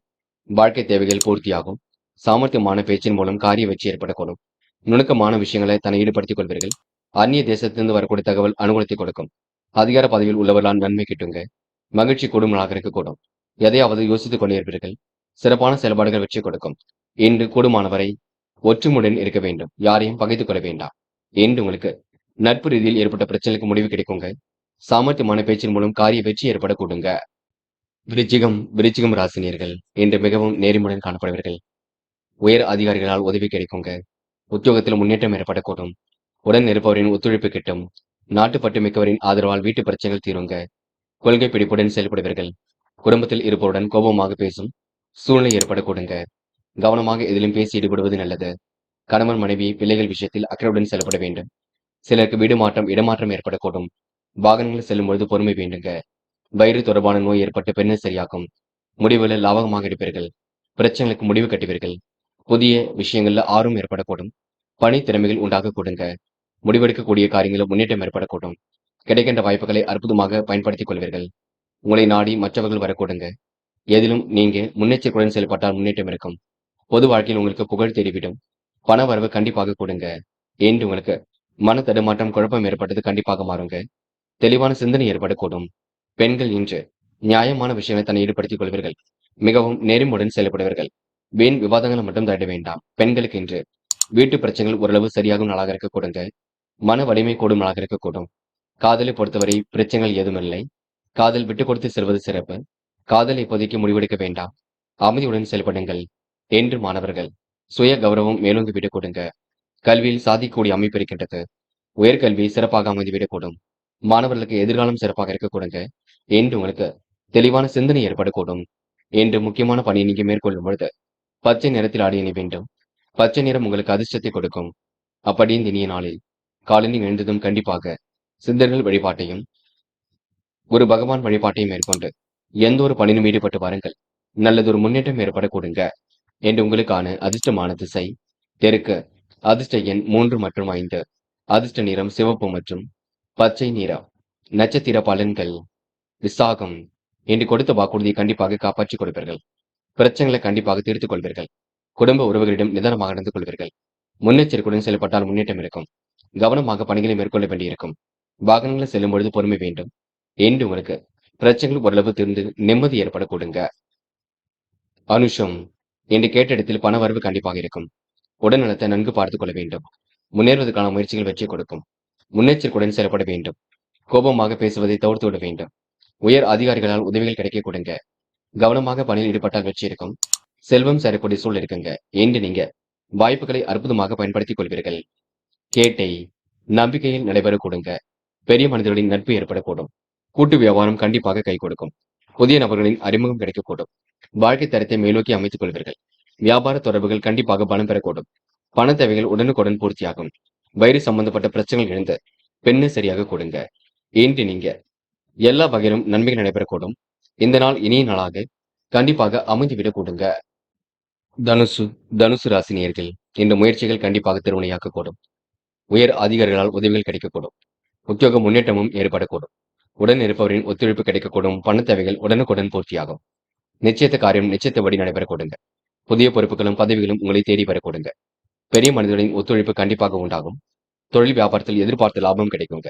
வாழ்க்கை தேவைகள் பூர்த்தியாகும். சாமர்த்தியமான பேச்சின் மூலம் காரிய வெற்றி ஏற்படக்கூடும். நுணுக்கமான விஷயங்களை தன்னை ஈடுபடுத்திக் கொள்வீர்கள். அந்நிய தேசத்திலிருந்து வரக்கூடிய தகவல் அனுகூலத்தை கொடுக்கும். அதிகார பதவியில் உள்ளவர்களால் நன்மை கிட்டுங்க. மகிழ்ச்சி கூடும் நாளாக இருக்கக்கூடும். எதையாவது யோசித்துக் கொண்டே இருப்பீர்கள். சிறப்பான செயல்பாடுகள் வெற்றி கொடுக்கும். இன்று கூடுமானவரை ஒற்றுமையுடன் இருக்க வேண்டும். யாரையும் பகைத்துக் கொள்ள வேண்டாம். இன்று உங்களுக்கு நட்பு ரீதியில் ஏற்பட்ட பிரச்சனைக்கு முடிவு கிடைக்குங்க. சாமர்த்தியமான பேச்சின் மூலம் காரிய வெற்றி ஏற்பட கூடுங்க. விருச்சிகம் ராசினியர்கள் இன்று மிகவும் நேர்மையுடன் காணப்படுவீர்கள். உயர் அதிகாரிகளால் உதவி கிடைக்குங்க. உத்தியோகத்தில் முன்னேற்றம் ஏற்படக்கூடும். உடன் இருப்பவரின் ஒத்துழைப்பு கிட்டும். நாட்டுப்பற்று மிக்கவரின் ஆதரவால் வீட்டு பிரச்சனைகள் தீருங்க. கொள்கை பிடிப்புடன் செயல்படுவீர்கள். குடும்பத்தில் இருப்பவருடன் கோபமாக பேசும் சூழ்நிலை ஏற்படக்கூடுங்க. கவனமாக எதிலும் பேசி ஈடுபடுவது நல்லது. கணவன் மனைவி பிள்ளைகள் விஷயத்தில் அக்கறையுடன் செயல்பட வேண்டும். சிலருக்கு வீடு மாற்றம் இடமாற்றம் ஏற்படக்கூடும். வாகனங்கள் செல்லும் பொழுது பொறுமை வேண்டுங்க. வயிறு தொடர்பான நோய் ஏற்பட்டு பெண்ணை சரியாக்கும். முடிவுகளில் லாபகமாக எடுப்பீர்கள். பிரச்சனைகளுக்கு முடிவு கட்டுவீர்கள். புதிய விஷயங்கள்ல ஆர்வம் ஏற்படக்கூடும். பணி திறமைகள் உண்டாக கொடுங்க. முடிவெடுக்கக்கூடிய காரியங்களில் முன்னேற்றம் ஏற்படக்கூடும். கிடைக்கின்ற வாய்ப்புகளை அற்புதமாக பயன்படுத்திக் கொள்வீர்கள். உங்களை நாடி மற்றவர்கள் வரக்கூடுங்க. எதிலும் நீங்க முன்னெச்சரிக்கையுடன் செயல்பட்டால் முன்னேற்றம் இருக்கும். பொது வாழ்க்கையில் உங்களுக்கு புகழ் தேடிவிடும். பண வரவு கண்டிப்பாக கொடுங்க. என்று உங்களுக்கு மன தடுமாற்றம் குழப்பம் ஏற்பட்டது கண்டிப்பாக மாறுங்க. தெளிவான சிந்தனை ஏற்படக்கூடும். பெண்கள் இன்று நியாயமான விஷயங்களை தன்னை ஈடுபடுத்திக் கொள்வீர்கள். மிகவும் நேர்மையுடன் செயல்படுவீர்கள். வீண் விவாதங்களை மட்டும் தட வேண்டாம். பெண்களுக்கு இன்று வீட்டு பிரச்சனைகள் ஓரளவு சரியாகும் நாளாக இருக்க கொடுங்க. மன வலிமை கூடும் நாளாக இருக்கக்கூடும். காதலை பொறுத்தவரை பிரச்சனைகள் ஏதுமில்லை. காதல் விட்டுக் கொடுத்து செல்வது சிறப்பு. காதல் இப்போதைக்கு முடிவெடுக்க வேண்டாம். அமைதியுடன் செயல்படுங்கள். என்று மாணவர்கள் சுய கௌரவம் மேலோங்கி விடக் கொடுங்க. கல்வியில் சாதிக்கக்கூடிய அமைப்பு இருக்கின்றது. உயர்கல்வி சிறப்பாக அமைந்துவிடக்கூடும். மாணவர்களுக்கு எதிர்காலம் சிறப்பாக இருக்க கொடுங்க. என்று உங்களுக்கு தெளிவான சிந்தனை ஏற்படக்கூடும். என்று முக்கியமான பணியை நீங்க மேற்கொள்ளும் பொழுது பச்சை நிறத்தில் ஆடை அணி வேண்டும். பச்சை நிறம் உங்களுக்கு அதிர்ஷ்டத்தை கொடுக்கும். அப்படி இந்த இனிய நாளில் காலையில் எழுந்ததும் கண்டிப்பாக சித்தர்கள் வழிபாட்டையும் ஒரு பகவான் வழிபாட்டையும் மேற்கொண்டு எந்த ஒரு பணியிலும் ஈடுபட்டு வாருங்கள். நல்லதொரு முன்னேற்றம் ஏற்பட கொடுங்க. என்று உங்களுக்கான அதிர்ஷ்டமான திசை தெற்கு, அதிர்ஷ்ட எண் 3 மற்றும் 5, அதிர்ஷ்ட நிறம் சிவப்பு மற்றும் பச்சை நிறம். நட்சத்திர பலன்கள். விசாகம் என்று கொடுத்த வாக்குறுதியை கண்டிப்பாக காப்பாற்றிக் கொடுப்பீர்கள். பிரச்சனைகளை கண்டிப்பாக தீர்த்துக் கொள்வீர்கள். குடும்ப உறவுகளிடம் நிதானமாக நடந்து கொள்வீர்கள். முன்னெச்சரிக்கையுடன் செயல்பட்டால் முன்னேற்றம் இருக்கும். கவனமாக பணிகளை மேற்கொள்ள வேண்டியிருக்கும். வாகனங்களை செல்லும் பொழுது பொறுமை வேண்டும். என்று உங்களுக்கு பிரச்சனைகள் ஓரளவு தீர்ந்து நிம்மதி ஏற்பட கொடுங்க. அனுஷம் என்று கேட்ட இடத்தில் பண வரவு கண்டிப்பாக இருக்கும். உடல்நலத்தை நன்கு பார்த்துக் கொள்ள வேண்டும். முன்னேறுவதற்கான முயற்சிகள் வெற்றி கொடுக்கும். முன்னெச்சரிக்கையுடன் செயல்பட வேண்டும். கோபமாக பேசுவதை தவிர்த்து விட வேண்டும். உயர் அதிகாரிகளால் உதவிகள் கிடைக்க கொடுங்க. கவனமாக பணியில் ஈடுபட்டால் வெற்றி இருக்கும். செல்வம் சேரக்கூடிய சூழல் இருக்குங்க. என்று நீங்க வாய்ப்புகளை அற்புதமாக பயன்படுத்திக் கொள்வீர்கள். கேட்டை நம்பிக்கையில் நடைபெற கொடுங்க. பெரிய மனிதர்களின் நட்பு ஏற்படக்கூடும். கூட்டு வியாபாரம் கண்டிப்பாக கை கொடுக்கும். புதிய நபர்களின் அறிமுகம் கிடைக்கக்கூடும். வாழ்க்கை தரத்தை மேலோக்கி அமைத்துக் கொள்வீர்கள். வியாபார தொடர்புகள் கண்டிப்பாக பலம் பெறக்கூடும். பண தேவைகள் உடனுக்குடன் பூர்த்தியாகும். வயிறு சம்பந்தப்பட்ட பிரச்சனைகள் எழுந்து பெண்ணை சரியாக கொடுங்க. இன்று நீங்க எல்லா வகையிலும் நன்மைகள் நடைபெறக்கூடும். இந்த நாள் இனிய நாளாக கண்டிப்பாக அமைந்துவிடக் கூடுங்க. தனுசு ராசி நேயர்கள் இந்த முயற்சிகள் கண்டிப்பாக திருவினையாக்கக்கூடும். உயர் அதிகாரிகளால் உதவிகள் கிடைக்கக்கூடும். உத்தியோக முன்னேற்றமும் ஏற்படக்கூடும். உடன் இருப்பவரின் ஒத்துழைப்பு கிடைக்கக்கூடும். பண தேவைகள் உடனுக்குடன் பூர்த்தியாகும். நிச்சயத்த காரியம் நிச்சயத்தபடி நடைபெறக்கூடுங்க. புதிய பொறுப்புகளும் பதவிகளும் உங்களை தேடி வரக்கூடுங்க. பெரிய மனிதர்களின் ஒத்துழைப்பு கண்டிப்பாக உண்டாகும். தொழில் வியாபாரத்தில் எதிர்பார்த்த லாபம் கிடைக்குங்க.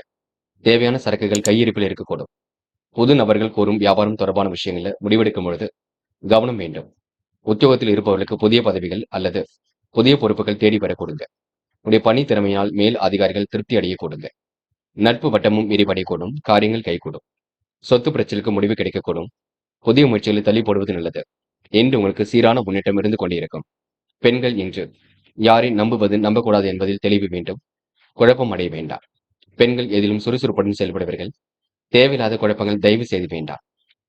தேவையான சரக்குகள் கையிருப்பில் இருக்கக்கூடும். புது நபர்கள் கூறும் வியாபாரம் தொடர்பான விஷயங்களில் முடிவெடுக்கும் பொழுது கவனம் வேண்டும். உத்தியோகத்தில் இருப்பவர்களுக்கு புதிய பதவிகள் அல்லது புதிய பொறுப்புகள் தேடி வர கொடுங்க. உடைய பணி திறமையால் மேல் அதிகாரிகள் திருப்தி அடைய கொடுங்க. நட்பு வட்டமும் விரிவடையக்கூடும். காரியங்கள் கைகூடும். சொத்து பிரச்சனைக்கு முடிவு கிடைக்கக்கூடும். புதிய முயற்சிகளை தள்ளி போடுவது நல்லது. என்று உங்களுக்கு சீரான முன்னேற்றம் இருந்து கொண்டிருக்கும். பெண்கள் இன்று யாரை நம்புவது நம்பக்கூடாது என்பதில் தெளிவு வேண்டும். குழப்பம் அடைய வேண்டாம். பெண்கள் எதிலும் சுறுசுறுப்புடன் செயல்படுவீர்கள். தேவையில்லாத குழப்பங்கள் தயவு செய்து வேண்டாம்.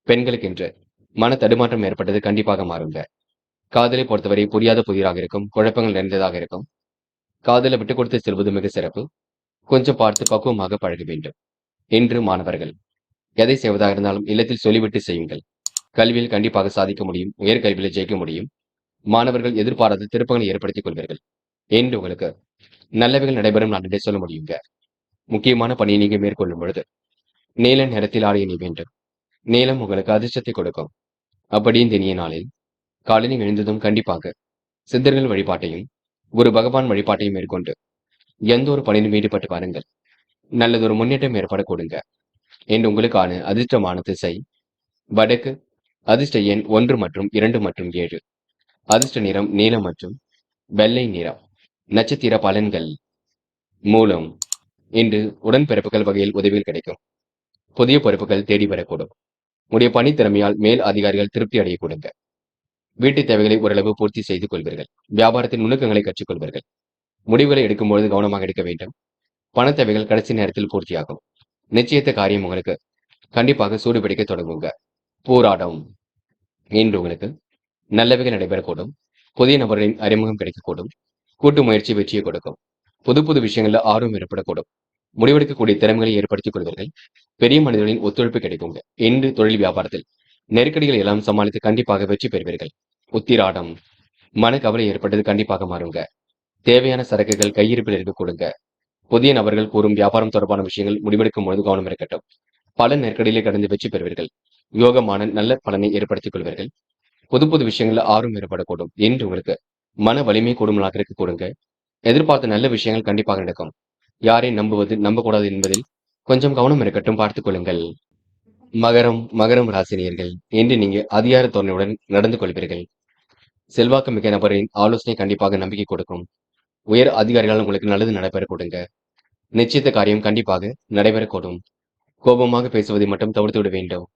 பெண்களுக்கு இன்று மன தடுமாற்றம் ஏற்பட்டது கண்டிப்பாக மாறுங்க. காதலை பொறுத்தவரை புரியாத புதிராக இருக்கும். குழப்பங்கள் நிறைந்ததாக இருக்கும். காதலை விட்டுக் கொடுத்து செல்வது மிக சிறப்பு. கொஞ்சம் பார்த்து பக்குவமாக பழக வேண்டும். இன்று மாணவர்கள் எதை செய்வதாக இருந்தாலும் இல்லத்தில் சொல்லிவிட்டு செய்யுங்கள். கல்வியில் கண்டிப்பாக சாதிக்க முடியும். உயர்கல்வியில் ஜெயிக்க முடியும். மாணவர்கள் எதிர்பாராத திருப்பங்களை ஏற்படுத்திக் கொள்வீர்கள். என்று உங்களுக்கு நல்லவைகள் நடைபெறும் நான் சொல்ல முடியுங்க. முக்கியமான பணியை நீங்க மேற்கொள்ளும் பொழுது நீல நிறத்தில் ஆடை அணிய வேண்டும். நீலம் உங்களுக்கு அதிர்ஷ்டத்தை கொடுக்கும். அப்படி இந்த இனிய நாளில் காலையில் எழுந்ததும் கண்டிப்பாக சித்தர்கள் வழிபாட்டையும் குரு பகவான் வழிபாட்டையும் மேற்கொண்டு எந்த ஒரு பணியிலும் ஈடுபட்டு பாருங்கள். நல்லதொரு முன்னேற்றம் ஏற்பட கொடுங்க. என்று உங்களுக்கான அதிர்ஷ்டமான திசை வடக்கு. அதிர்ஷ்ட எண் 1 மற்றும் 2 மற்றும் 7. அதிர்ஷ்ட நிறம் நீலம் மற்றும் வெள்ளை நிறம். நட்சத்திர பலன்கள். மூலம் இன்று உடன்பிறப்புகள் வகையில் உதவிகள் கிடைக்கும். புதிய பொறுப்புகள் தேடி வரக்கூடும். உடைய பணி திறமையால் மேல் அதிகாரிகள் திருப்தி அடைய கொடுங்க. வீட்டு தேவைகளை ஓரளவு பூர்த்தி செய்து கொள்வீர்கள். வியாபாரத்தின் நுணுக்கங்களை கற்றுக்கொள்வீர்கள். முடிவுகளை எடுக்கும்போது கவனமாக எடுக்க வேண்டும். பண தேவைகள் கடைசி நேரத்தில் பூர்த்தியாகும். நிச்சயித்த காரியம் உங்களுக்கு கண்டிப்பாக சூடுபிடிக்க தொடங்குங்க. போராடம் இன்று உங்களுக்கு நல்லவைகள் நடைபெறக்கூடும். புதிய நபர்களின் அறிமுகம் கிடைக்கக்கூடும். கூட்டு முயற்சி வெற்றியை கொடுக்கும். புது புது விஷயங்கள்ல ஆர்வம் ஏற்படக்கூடும். முடிவெடுக்கக்கூடிய திறமைகளை ஏற்படுத்திக் கொள்வீர்கள். பெரிய மனிதர்களின் ஒத்துழைப்பு கிடைக்குங்க. இன்று தொழில் வியாபாரத்தில் நெருக்கடிகளை எல்லாம் சமாளித்து கண்டிப்பாக வெற்றி பெறுவீர்கள். உத்திராடம் மனக்கவலை ஏற்பட்டது கண்டிப்பாக மாறுங்க. தேவையான சரக்குகள் கையிருப்பில் இருக்க கொடுங்க. புதிய நபர்கள் கூறும் வியாபாரம் தொடர்பான விஷயங்கள் முடிவெடுக்கும் பொழுது கவனம் இருக்கட்டும். பல நெருக்கடிகளை கடந்து வெற்றி பெறுவீர்கள். யோகமான நல்ல பலனை ஏற்படுத்திக் கொள்வீர்கள். புது புது விஷயங்கள்ல ஆர்வம் ஏற்படக்கூடும். என்று உங்களுக்கு மன வலிமை கூடுதலாக இருக்க கொடுங்க. எதிர்பார்த்த நல்ல விஷயங்கள் கண்டிப்பாக நடக்கும். யாரை நம்புவது நம்பக்கூடாது என்பதில் கொஞ்சம் கவனம் இருக்கட்டும். பார்த்துக் கொள்ளுங்கள். மகரம் ராசினியர்கள் இன்று நீங்க அதிகார தோரணையுடன் நடந்து கொள்வீர்கள். செல்வாக்கு மிக்க நபரின் ஆலோசனை கண்டிப்பாக நம்பிக்கை கொடுக்கும். உயர் அதிகாரிகளால் உங்களுக்கு நல்லது நடைபெற கொடுங்க. நிச்சயித்த காரியம் கண்டிப்பாக நடைபெறக்கூடும். கோபமாக பேசுவதை மட்டும் தவிர்த்து விட வேண்டும்.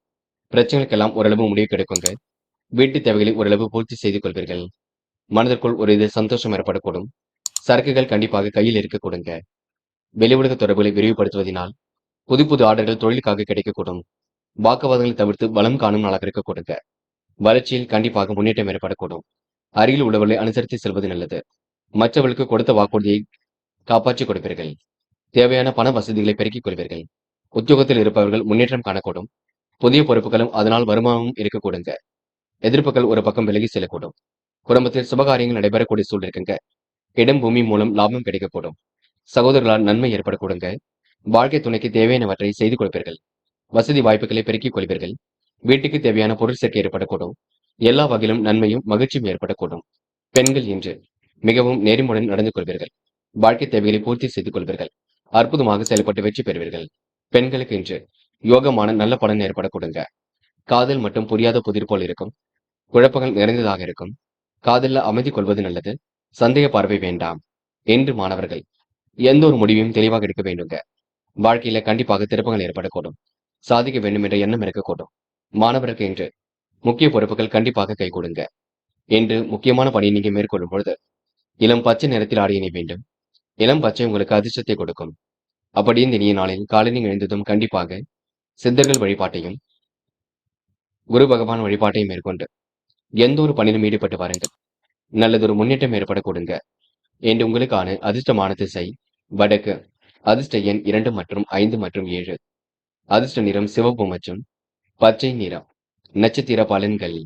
பிரச்சனைகளுக்கெல்லாம் ஓரளவு முடிவு கிடைக்குங்க. வீட்டு தேவைகளை ஓரளவு பூர்த்தி செய்து கொள்வீர்கள். மனதிற்குள் ஒரு இது சந்தோஷம் ஏற்படக்கூடும். சரக்குகள் கண்டிப்பாக கையில் இருக்க கொடுங்க. வெளி உலக தொடர்புகளை விரிவுபடுத்துவதனால் புது புது ஆர்டர்கள் தொழிலுக்காக கிடைக்கக்கூடும். வாக்குவாதங்களை தவிர்த்து பலம் காணும் நாளாக இருக்க கொடுங்க. வளர்ச்சியில் கண்டிப்பாக முன்னேற்றம் ஏற்படக்கூடும். அருகில் உள்ளவர்களை அனுசரித்து செல்வது நல்லது. மற்றவர்களுக்கு கொடுத்த வாக்குறுதியை காப்பாற்றிக் கொடுப்பீர்கள். தேவையான பண வசதிகளை பெருக்கிக் கொள்வீர்கள். உத்தியோகத்தில் இருப்பவர்கள் முன்னேற்றம் காணக்கூடும். புதிய பொறுப்புகளும் அதனால் வருமானமும் இருக்க கொடுங்க. எதிர்ப்புகள் ஒரு பக்கம் விலகி செல்லக்கூடும். குடும்பத்தில் சுபகாரியங்கள் நடைபெறக்கூடிய சூழல் இருக்குங்க. இடம் பூமி மூலம் லாபம் கிடைக்கக்கூடும். சகோதரர்களால் நன்மை ஏற்படக்கூடுங்க. வாழ்க்கை துணைக்கு தேவையானவற்றை செய்து கொடுப்பீர்கள். வசதி வாய்ப்புகளை பெருக்கிக் கொள்வீர்கள். வீட்டுக்கு தேவையான பொருள் சேர்க்கை ஏற்படக்கூடும். எல்லா வகையிலும் நன்மையும் மகிழ்ச்சியும் ஏற்படக்கூடும். பெண்கள் இன்று மிகவும் நேர்மையுடன் நடந்து கொள்வீர்கள். வாழ்க்கை தேவைகளை பூர்த்தி செய்து கொள்வீர்கள். அற்புதமாக செயல்பட்டு வெற்றி பெறுவீர்கள். பெண்களுக்கு இன்று யோகமான நல்ல பலன் ஏற்படக்கூடுங்க. காதல் மற்றும் புரியாத புதிர் போல் இருக்கும். குழப்பங்கள் நிறைந்ததாக இருக்கும். காதல்ல அமைதி கொள்வது நல்லது. சந்தேக பார்வை வேண்டாம். என்று மாணவர்கள் எந்த ஒரு முடிவையும் தெளிவாக எடுக்க வேண்டுங்க. வாழ்க்கையில கண்டிப்பாக திருப்பங்கள் ஏற்படக்கூடும். சாதிக்க வேண்டும் என்ற எண்ணம் இருக்கக்கூடும். மாணவருக்கு இன்று முக்கிய பொறுப்புகள் கண்டிப்பாக கை கொடுங்க. என்று முக்கியமான பணியை நீங்க மேற்கொள்ளும் பொழுது இளம் பச்சை நிறத்தில் ஆடை அணிய வேண்டும். இளம் பச்சை உங்களுக்கு அதிர்ஷ்டத்தை கொடுக்கும். அப்படி இந்த இனிய நாளில் காலையில் எழுந்ததும் கண்டிப்பாக சித்தர்கள் வழிபாட்டையும் குரு பகவான் வழிபாட்டையும் மேற்கொண்டு எந்த ஒரு பணியிலும் ஈடுபட்டு வாருங்கள். நல்லதொரு முன்னேற்றம் ஏற்பட கொடுங்க. என்று உங்களுக்கான அதிர்ஷ்டமான திசை வடக்கு. அதிர்ஷ்ட எண் 2 மற்றும் 5 மற்றும் 7. அதிர்ஷ்ட நிறம் சிவப்பு மற்றும் பச்சை நிறம். நட்சத்திர பலன்கள்.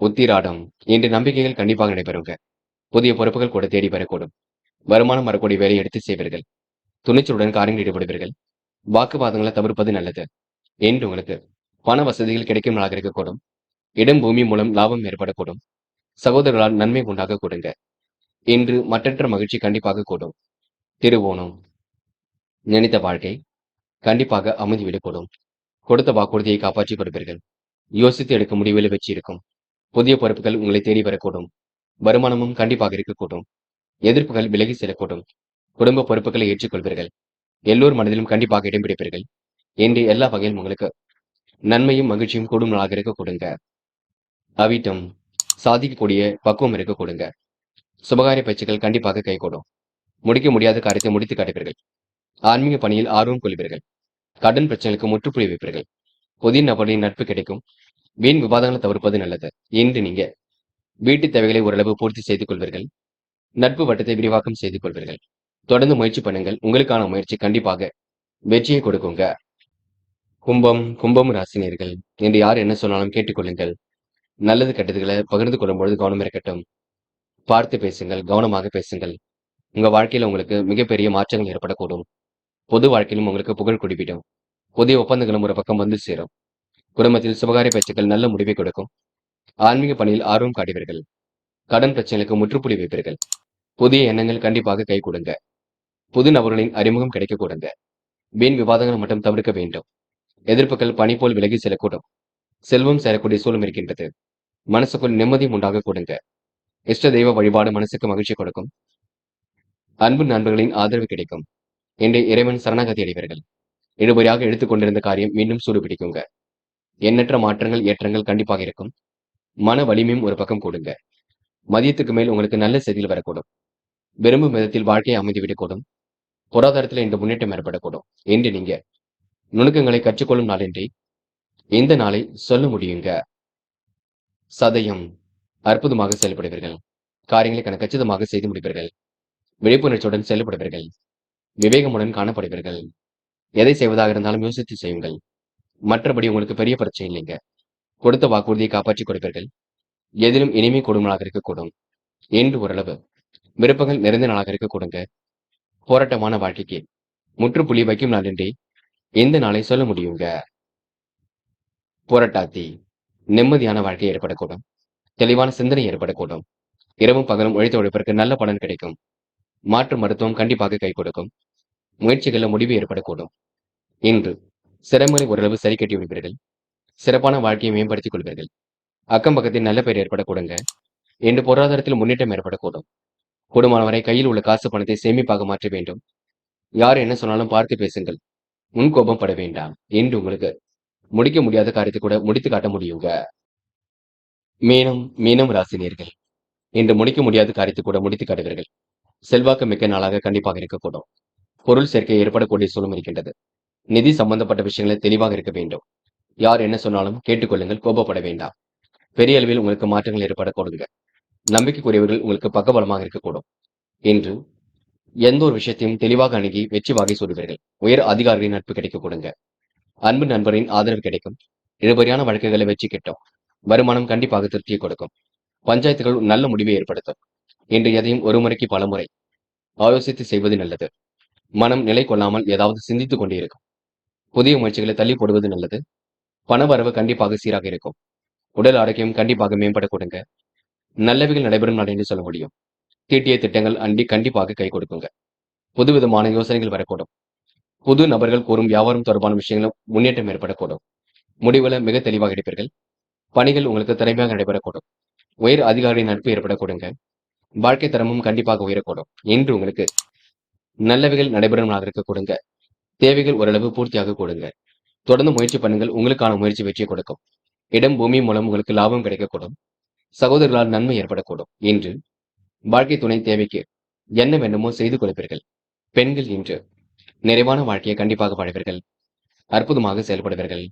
உத்திராடம் இன்று நம்பிக்கைகள் கண்டிப்பாக நடைபெறுங்க. புதிய பொறுப்புகள் கூட தேடி வரக்கூடும். வருமானம் வரக்கூடிய வேலையை எடுத்து செய்வீர்கள். துணிச்சலுடன் காரியங்கள் ஈடுபடுவீர்கள். வாக்குவாதங்களை தவிர்ப்பது நல்லது. என்று உங்களுக்கு பண வசதிகள் கிடைக்கும் நாளாக இருக்கக்கூடும். இடம் பூமி மூலம் லாபம் ஏற்படக்கூடும். சகோதரர்களால் நன்மை உண்டாக கொடுங்க. இன்று மற்றற்ற மகிழ்ச்சி கண்டிப்பாக கூடும். திருவோணம் நினைத்த வாழ்க்கை கண்டிப்பாக அமைதி விடக்கூடும். கொடுத்த வாக்குறுதியை காப்பாற்றிக் கொடுப்பீர்கள். யோசித்து எடுக்கும் முடிவில் வெற்றி இருக்கும். புதிய பொறுப்புகள் உங்களை தேடி வரக்கூடும். வருமானமும் கண்டிப்பாக இருக்கக்கூடும். எதிர்ப்புகள் விலகி செல்லக்கூடும். குடும்ப பொறுப்புகளை ஏற்றுக்கொள்வீர்கள். எல்லோர் மனதிலும் கண்டிப்பாக இடம் பிடிப்பீர்கள். என்று எல்லா வகையிலும் உங்களுக்கு நன்மையும் மகிழ்ச்சியும் கூடும் நாளாக இருக்க கொடுங்க. அவிட்டம் சாதிக்கக்கூடிய பக்குவம் இருக்க கொடுங்க. சுபகாரிய பேச்சுக்கள் கண்டிப்பாக கைகூடும். முடிக்க முடியாத காரியத்தை முடித்து காட்டுவீர்கள். ஆன்மீக பணியில் ஆர்வம் கொள்வீர்கள். கடன் பிரச்சனைகளுக்கு முற்றுப்புள்ளி வைப்பீர்கள். புதிய நபரின் நட்பு கிடைக்கும். வீண் விவாதங்களை தவிர்ப்பது நல்லது. இன்று நீங்க வீட்டு தேவைகளை ஓரளவு பூர்த்தி செய்து கொள்வீர்கள். நட்பு வட்டத்தை விரிவாக்கம் செய்து கொள்வீர்கள். தொடர்ந்து முயற்சி பண்ணுங்கள். உங்களுக்கான முயற்சி கண்டிப்பாக வெற்றியை கொடுக்குங்க. கும்பம் ராசினியர்கள், இன்று யார் என்ன சொன்னாலும் கேட்டுக்கொள்ளுங்கள். நல்லது கெட்டதுகளை பகிர்ந்து கொள்ளும்பொழுது கவனம் இருக்கட்டும். பார்த்து பேசுங்கள், கவனமாக பேசுங்கள். உங்க வாழ்க்கையில உங்களுக்கு மிகப்பெரிய மாற்றங்கள் ஏற்படக்கூடும். பொது வாழ்க்கையிலும் உங்களுக்கு புகழ் குடிவிடும். புதிய ஒப்பந்தங்களும் ஒரு பக்கம் வந்து சேரும். குடும்பத்தில் சுபகாரிய பேச்சுக்கள் நல்ல முடிவை கொடுக்கும். ஆன்மீக பணியில் ஆர்வம் காட்டுவீர்கள். கடன் பிரச்சனைகளுக்கு முற்றுப்புள்ளி வைப்பீர்கள். புதிய எண்ணங்கள் கண்டிப்பாக கை கொடுங்க. புது நபர்களின் அறிமுகம் கிடைக்க கொடுங்க. வீண் விவாதங்களை மட்டும் தவிர்க்க வேண்டும். எதிர்ப்புகள் பனி போல் விலகி செல்லக்கூடும். செல்வம் சேரக்கூடிய சூழலும் இருக்கின்றது. மனசுக்குள் நிம்மதியும் உண்டாக கொடுங்க. இஷ்ட தெய்வ வழிபாடு மனசுக்கு மகிழ்ச்சி கொடுக்கும். அன்பு நண்பர்களின் ஆதரவு கிடைக்கும். என்று இறைவன் சரணாகதி அடைவீர்கள். இழுபறியாக எடுத்துக்கொண்டிருந்த காரியம் மீண்டும் சூடு பிடிக்குங்க. எண்ணற்ற மாற்றங்கள் ஏற்றங்கள் கண்டிப்பாக இருக்கும். மன வலிமையும் ஒரு பக்கம் கொடுங்க. மதியத்துக்கு மேல் உங்களுக்கு நல்ல செய்திகள் வரக்கூடும். விரும்பும் விதத்தில் வாழ்க்கையை அமைந்துவிடக்கூடும். பொருளாதாரத்தில் இந்த முன்னேற்றம் ஏற்படக்கூடும். என்று நீங்க நுணுக்கங்களை கற்றுக்கொள்ளும் நாளின்றி இந்த நாளை சொல்ல முடியுங்க. சதயம் அற்புதமாக செயல்படுவீர்கள். காரியங்களை கச்சிதமாக செய்து முடிப்பீர்கள். விழிப்புணர்ச்சியுடன் செயல்படுவீர்கள். விவேகமுடன் காணப்படுவீர்கள். எதை செய்வதாக இருந்தாலும் யோசித்து செய்யுங்கள். மற்றபடி உங்களுக்கு பெரிய பிரச்சனை இல்லைங்க. கொடுத்த வாக்குறுதியை காப்பாற்றிக் கொடுப்பீர்கள். எதிலும் இனிமை கூடும் நாளாக இருக்கக்கூடும். என்று ஓரளவு விருப்பங்கள் நிறைந்த நாளாக இருக்க கொடுங்க. போராட்டமான வாழ்க்கைக்கு முற்றுப்புள்ளி வைக்கும் நாளின்றி இந்த நாளை சொல்ல முடியுங்க. போராட்டாத்தி நிம்மதியான வாழ்க்கை ஏற்படக்கூடும். தெளிவான சிந்தனை ஏற்படக்கூடும். இரவும் பகலும் உழைத்த உழைப்பிற்கு நல்ல பலன் கிடைக்கும். மாற்று மருத்துவம் கண்டிப்பாக கை கொடுக்கும். முயற்சிகளில் முடிவு ஏற்படக்கூடும். இன்று சிறைமுறை ஓரளவு சரி கட்டி விடுவீர்கள். சிறப்பான வாழ்க்கையை மேம்படுத்திக் கொள்வீர்கள். அக்கம் பக்கத்தில் நல்ல பெயர் ஏற்படக்கூடுங்க. இன்று பொருளாதாரத்தில் முன்னேற்றம் ஏற்படக்கூடும். கூடுமானவரை கையில் உள்ள காசு பணத்தை சேமிப்பாக மாற்ற வேண்டும். யார் என்ன சொன்னாலும் பார்த்து பேசுங்கள். முன்கோபம் பட வேண்டாம். என்று உங்களுக்கு முடிக்க முடியாத காரியத்தை கூட முடித்து காட்ட முடியுங்க. மீனம் ராசினியர்கள், இன்று முடிக்க முடியாத காரியத்தை கூட முடித்து காட்டுவீர்கள். செல்வாக்கு மிக்க நாளாக கண்டிப்பாக இருக்கக்கூடும். பொருள் சேர்க்கை ஏற்படக்கூடிய சூழலும் இருக்கின்றது. நிதி சம்பந்தப்பட்ட விஷயங்களை தெளிவாக இருக்க வேண்டும். யார் என்ன சொன்னாலும் கேட்டுக்கொள்ளுங்கள். கோபப்பட வேண்டாம். பெரிய அளவில் உங்களுக்கு மாற்றங்கள் ஏற்படக்கூடுங்க. நம்பிக்கைக்குரியவர்கள் உங்களுக்கு பக்கபலமாக இருக்கக்கூடும். இன்று எந்த ஒரு விஷயத்தையும் தெளிவாக அணுகி வெற்றி வாகை சூடுவீர்கள். உயர் அதிகாரிகளின் நட்பு கிடைக்க கொடுங்க. அன்பு நண்பரின் ஆதரவு கிடைக்கும். இழுபறியான வழக்குகளை வெற்றி கிட்டும். வருமானம் கண்டிப்பாக திருப்தியை கொடுக்கும். பஞ்சாயத்துகள் நல்ல முடிவை ஏற்படுத்தும். இன்று எதையும் ஒரு முறைக்கு பல முறை ஆலோசித்து செய்வது நல்லது. மனம் நிலை கொள்ளாமல் ஏதாவது சிந்தித்துக் கொண்டே இருக்கும். புதிய முயற்சிகளை தள்ளி போடுவது நல்லது. பணவரவு கண்டிப்பாக சீராக இருக்கும். உடல் ஆரோக்கியம் கண்டிப்பாக மேம்பட கொடுங்க. நல்லவைகள் நடைபெறும் நாள் என்று சொல்ல முடியும். தீட்டிய திட்டங்கள் அண்டி கண்டிப்பாக கை கொடுக்குங்க. புதுவிதமான யோசனைகள் வரக்கூடும். புது நபர்கள் கூறும் வியாபாரம் தொடர்பான விஷயங்களும் முன்னேற்றம் ஏற்படக்கூடும். முடிவுகளை மிக தெளிவாக எடுப்பீர்கள். பணிகள் உங்களுக்கு திறமையாக நடைபெறக்கூடும். உயர் அதிகாரியின் நட்பு ஏற்படக்கூடுங்க. வாழ்க்கை தரமும் கண்டிப்பாக உயரக்கூடும். என்று உங்களுக்கு நல்லவைகள் நடைபெறும் நாள் இருக்க கொடுங்க. தேவைகள் ஓரளவு பூர்த்தியாக கொடுங்க. தொடர்ந்து முயற்சி பண்ணுங்கள். உங்களுக்கான முயற்சி வெற்றியை கொடுக்கும். இடம் பூமி மூலம் உங்களுக்கு லாபம் கிடைக்கக்கூடும். சகோதரர்களால் நன்மை ஏற்படக்கூடும். என்று வாழ்க்கை துணை தேவைக்கு என்ன வேண்டுமோ செய்து கொடுப்பீர்கள். பெண்கள் இன்று நிறைவான வாழ்க்கையை கண்டிப்பாக வாழ்வீர்கள். அற்புதமாக செயல்படுவீர்கள்.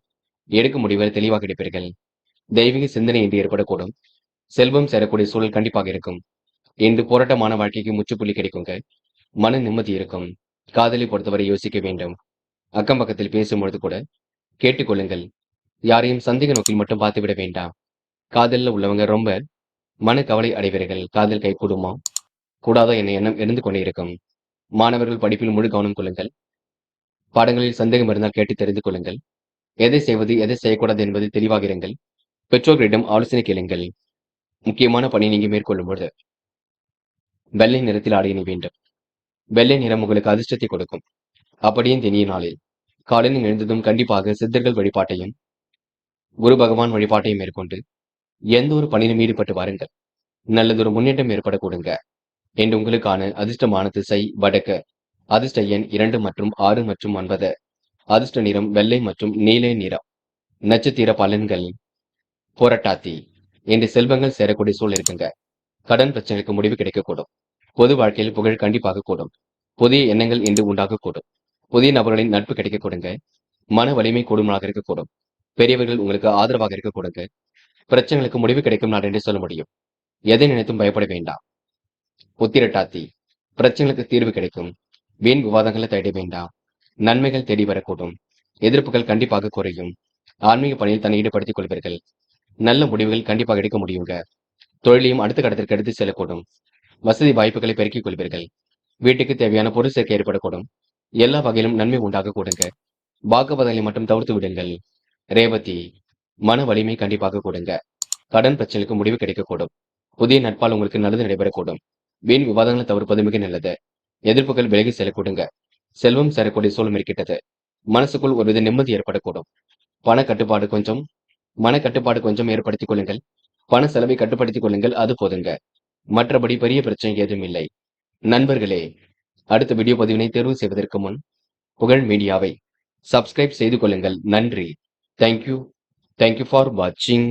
எடுக்கும் முடிவுகள் தெளிவாக எடுப்பீர்கள். தெய்வீக சிந்தனை இன்று ஏற்படக்கூடும். செல்வம் சேரக்கூடிய சூழல் கண்டிப்பாக இருக்கும். இன்று போராட்டமான வாழ்க்கைக்கு முற்றுப்புள்ளி கிடைக்குங்க. மன நிம்மதி இருக்கும். காதலை பொறுத்தவரை யோசிக்க வேண்டும். அக்கம் பக்கத்தில் பேசும்பொழுது கூட கேட்டுக்கொள்ளுங்கள். யாரையும் சந்தேக நோக்கில் மட்டும் பார்த்துவிட வேண்டாம். காதலில் உள்ளவங்க ரொம்ப மனக்கவலை அடைவீர்கள். காதல் கை கூடுமா கூடாதா என எண்ணம் இருந்து கொண்டே இருக்கும். மாணவர்கள் படிப்பில் முழு கவனம் கொள்ளுங்கள். பாடங்களில் சந்தேகம் இருந்தால் கேட்டு தெரிந்து கொள்ளுங்கள். எதை செய்வது எதை செய்யக்கூடாது என்பது தெளிவாக இருங்கள். பெற்றோர்களிடம் ஆலோசனை கேளுங்கள். முக்கியமான பணி நீங்க மேற்கொள்ளும் பொழுது வெள்ளை நிறத்தில் ஆடை அணி வேண்டும். வெள்ளை நிறம் உங்களுக்கு அதிர்ஷ்டத்தை கொடுக்கும். அப்படியே தினிய நாளில் காலையில் எழுந்ததும் கண்டிப்பாக சித்தர்கள் வழிபாட்டையும் குரு பகவான் வழிபாட்டையும் மேற்கொண்டு எந்த ஒரு பணியிலும் ஈடுபட்டு வாருங்கள். நல்லதொரு முன்னேற்றம் ஏற்படக்கூடுங்க. இன்று உங்களுக்கான அதிர்ஷ்டமான திசை வடக்கு. அதிர்ஷ்ட எண் 2 மற்றும் 6 மற்றும் 9. அதிர்ஷ்ட நிறம் வெள்ளை மற்றும் நீல நிறம். நட்சத்திர பலன்கள். புரட்டாதி. இன்று செல்வங்கள் சேரக்கூடிய சூழல் இருக்குங்க. கடன் பிரச்சனைக்கு முடிவு கிடைக்கக்கூடும். பொது வாழ்க்கையில் புகழ் கண்டிப்பாக கூடும். புதிய எண்ணங்கள் இன்று உண்டாகக்கூடும். புதிய நபர்களின் நட்பு கிடைக்கக்கூடுங்க. மன வலிமை கூடுமாக இருக்கக்கூடும். பெரியவர்கள் உங்களுக்கு ஆதரவாக இருக்கக்கூடுங்க. பிரச்சனைகளுக்கு முடிவு கிடைக்கும் நாள் என்று சொல்ல முடியும். எதை நினைத்தும் பயப்பட வேண்டாம். உத்திரட்டாதி. பிரச்சனைகளுக்கு தீர்வு கிடைக்கும். வீண் விவாதங்களை தேட வேண்டாம். நன்மைகள் தேடி வரக்கூடும். எதிர்ப்புகள் கண்டிப்பாக குறையும். ஆன்மீக பணியில் தன்னை ஈடுபடுத்திக் கொள்வீர்கள். நல்ல முடிவுகள் கண்டிப்பாக எடுக்க முடியுங்க. தொழிலையும் அடுத்த கட்டத்திற்கு எடுத்து செல்லக்கூடும். வசதி வாய்ப்புகளை பெருக்கிக் கொள்வீர்கள். வீட்டுக்கு தேவையான பொருள் சேர்க்கை ஏற்படக்கூடும். எல்லா வகையிலும் நன்மை உண்டாக கூடுங்க. வாக்குவாதங்களை மட்டும் தவிர்த்து விடுங்கள். ரேவதி. மன வலிமை கண்டிப்பாக கூடுங்க. கடன் பிரச்சனைக்கு முடிவு கிடைக்கக்கூடும். புதிய நட்பால் உங்களுக்கு நல்லது நடைபெறக்கூடும். வீண் விவாதங்களை தவிர்ப்பது மிக நல்லது. எதிர்ப்புகள் விலகி செல்லக்கூடுங்க. செல்வம் சேரக்கூடிய சூழல் இருக்கின்றது. மனசுக்குள் ஒருவித நிம்மதி ஏற்படக்கூடும். மன கட்டுப்பாடு கொஞ்சம் ஏற்படுத்திக் கொள்ளுங்கள். பண செலவை கட்டுப்படுத்திக் கொள்ளுங்கள், அது போதுங்க. மற்றபடி பெரிய பிரச்சனை ஏதும் இல்லை. நண்பர்களே, அடுத்த வீடியோ பதிவினை தேர்வு செய்வதற்கு முன் புகழ் மீடியாவை சப்ஸ்கிரைப் செய்து கொள்ளுங்கள். நன்றி. தேங்க்யூ ஃபார் வாட்சிங்.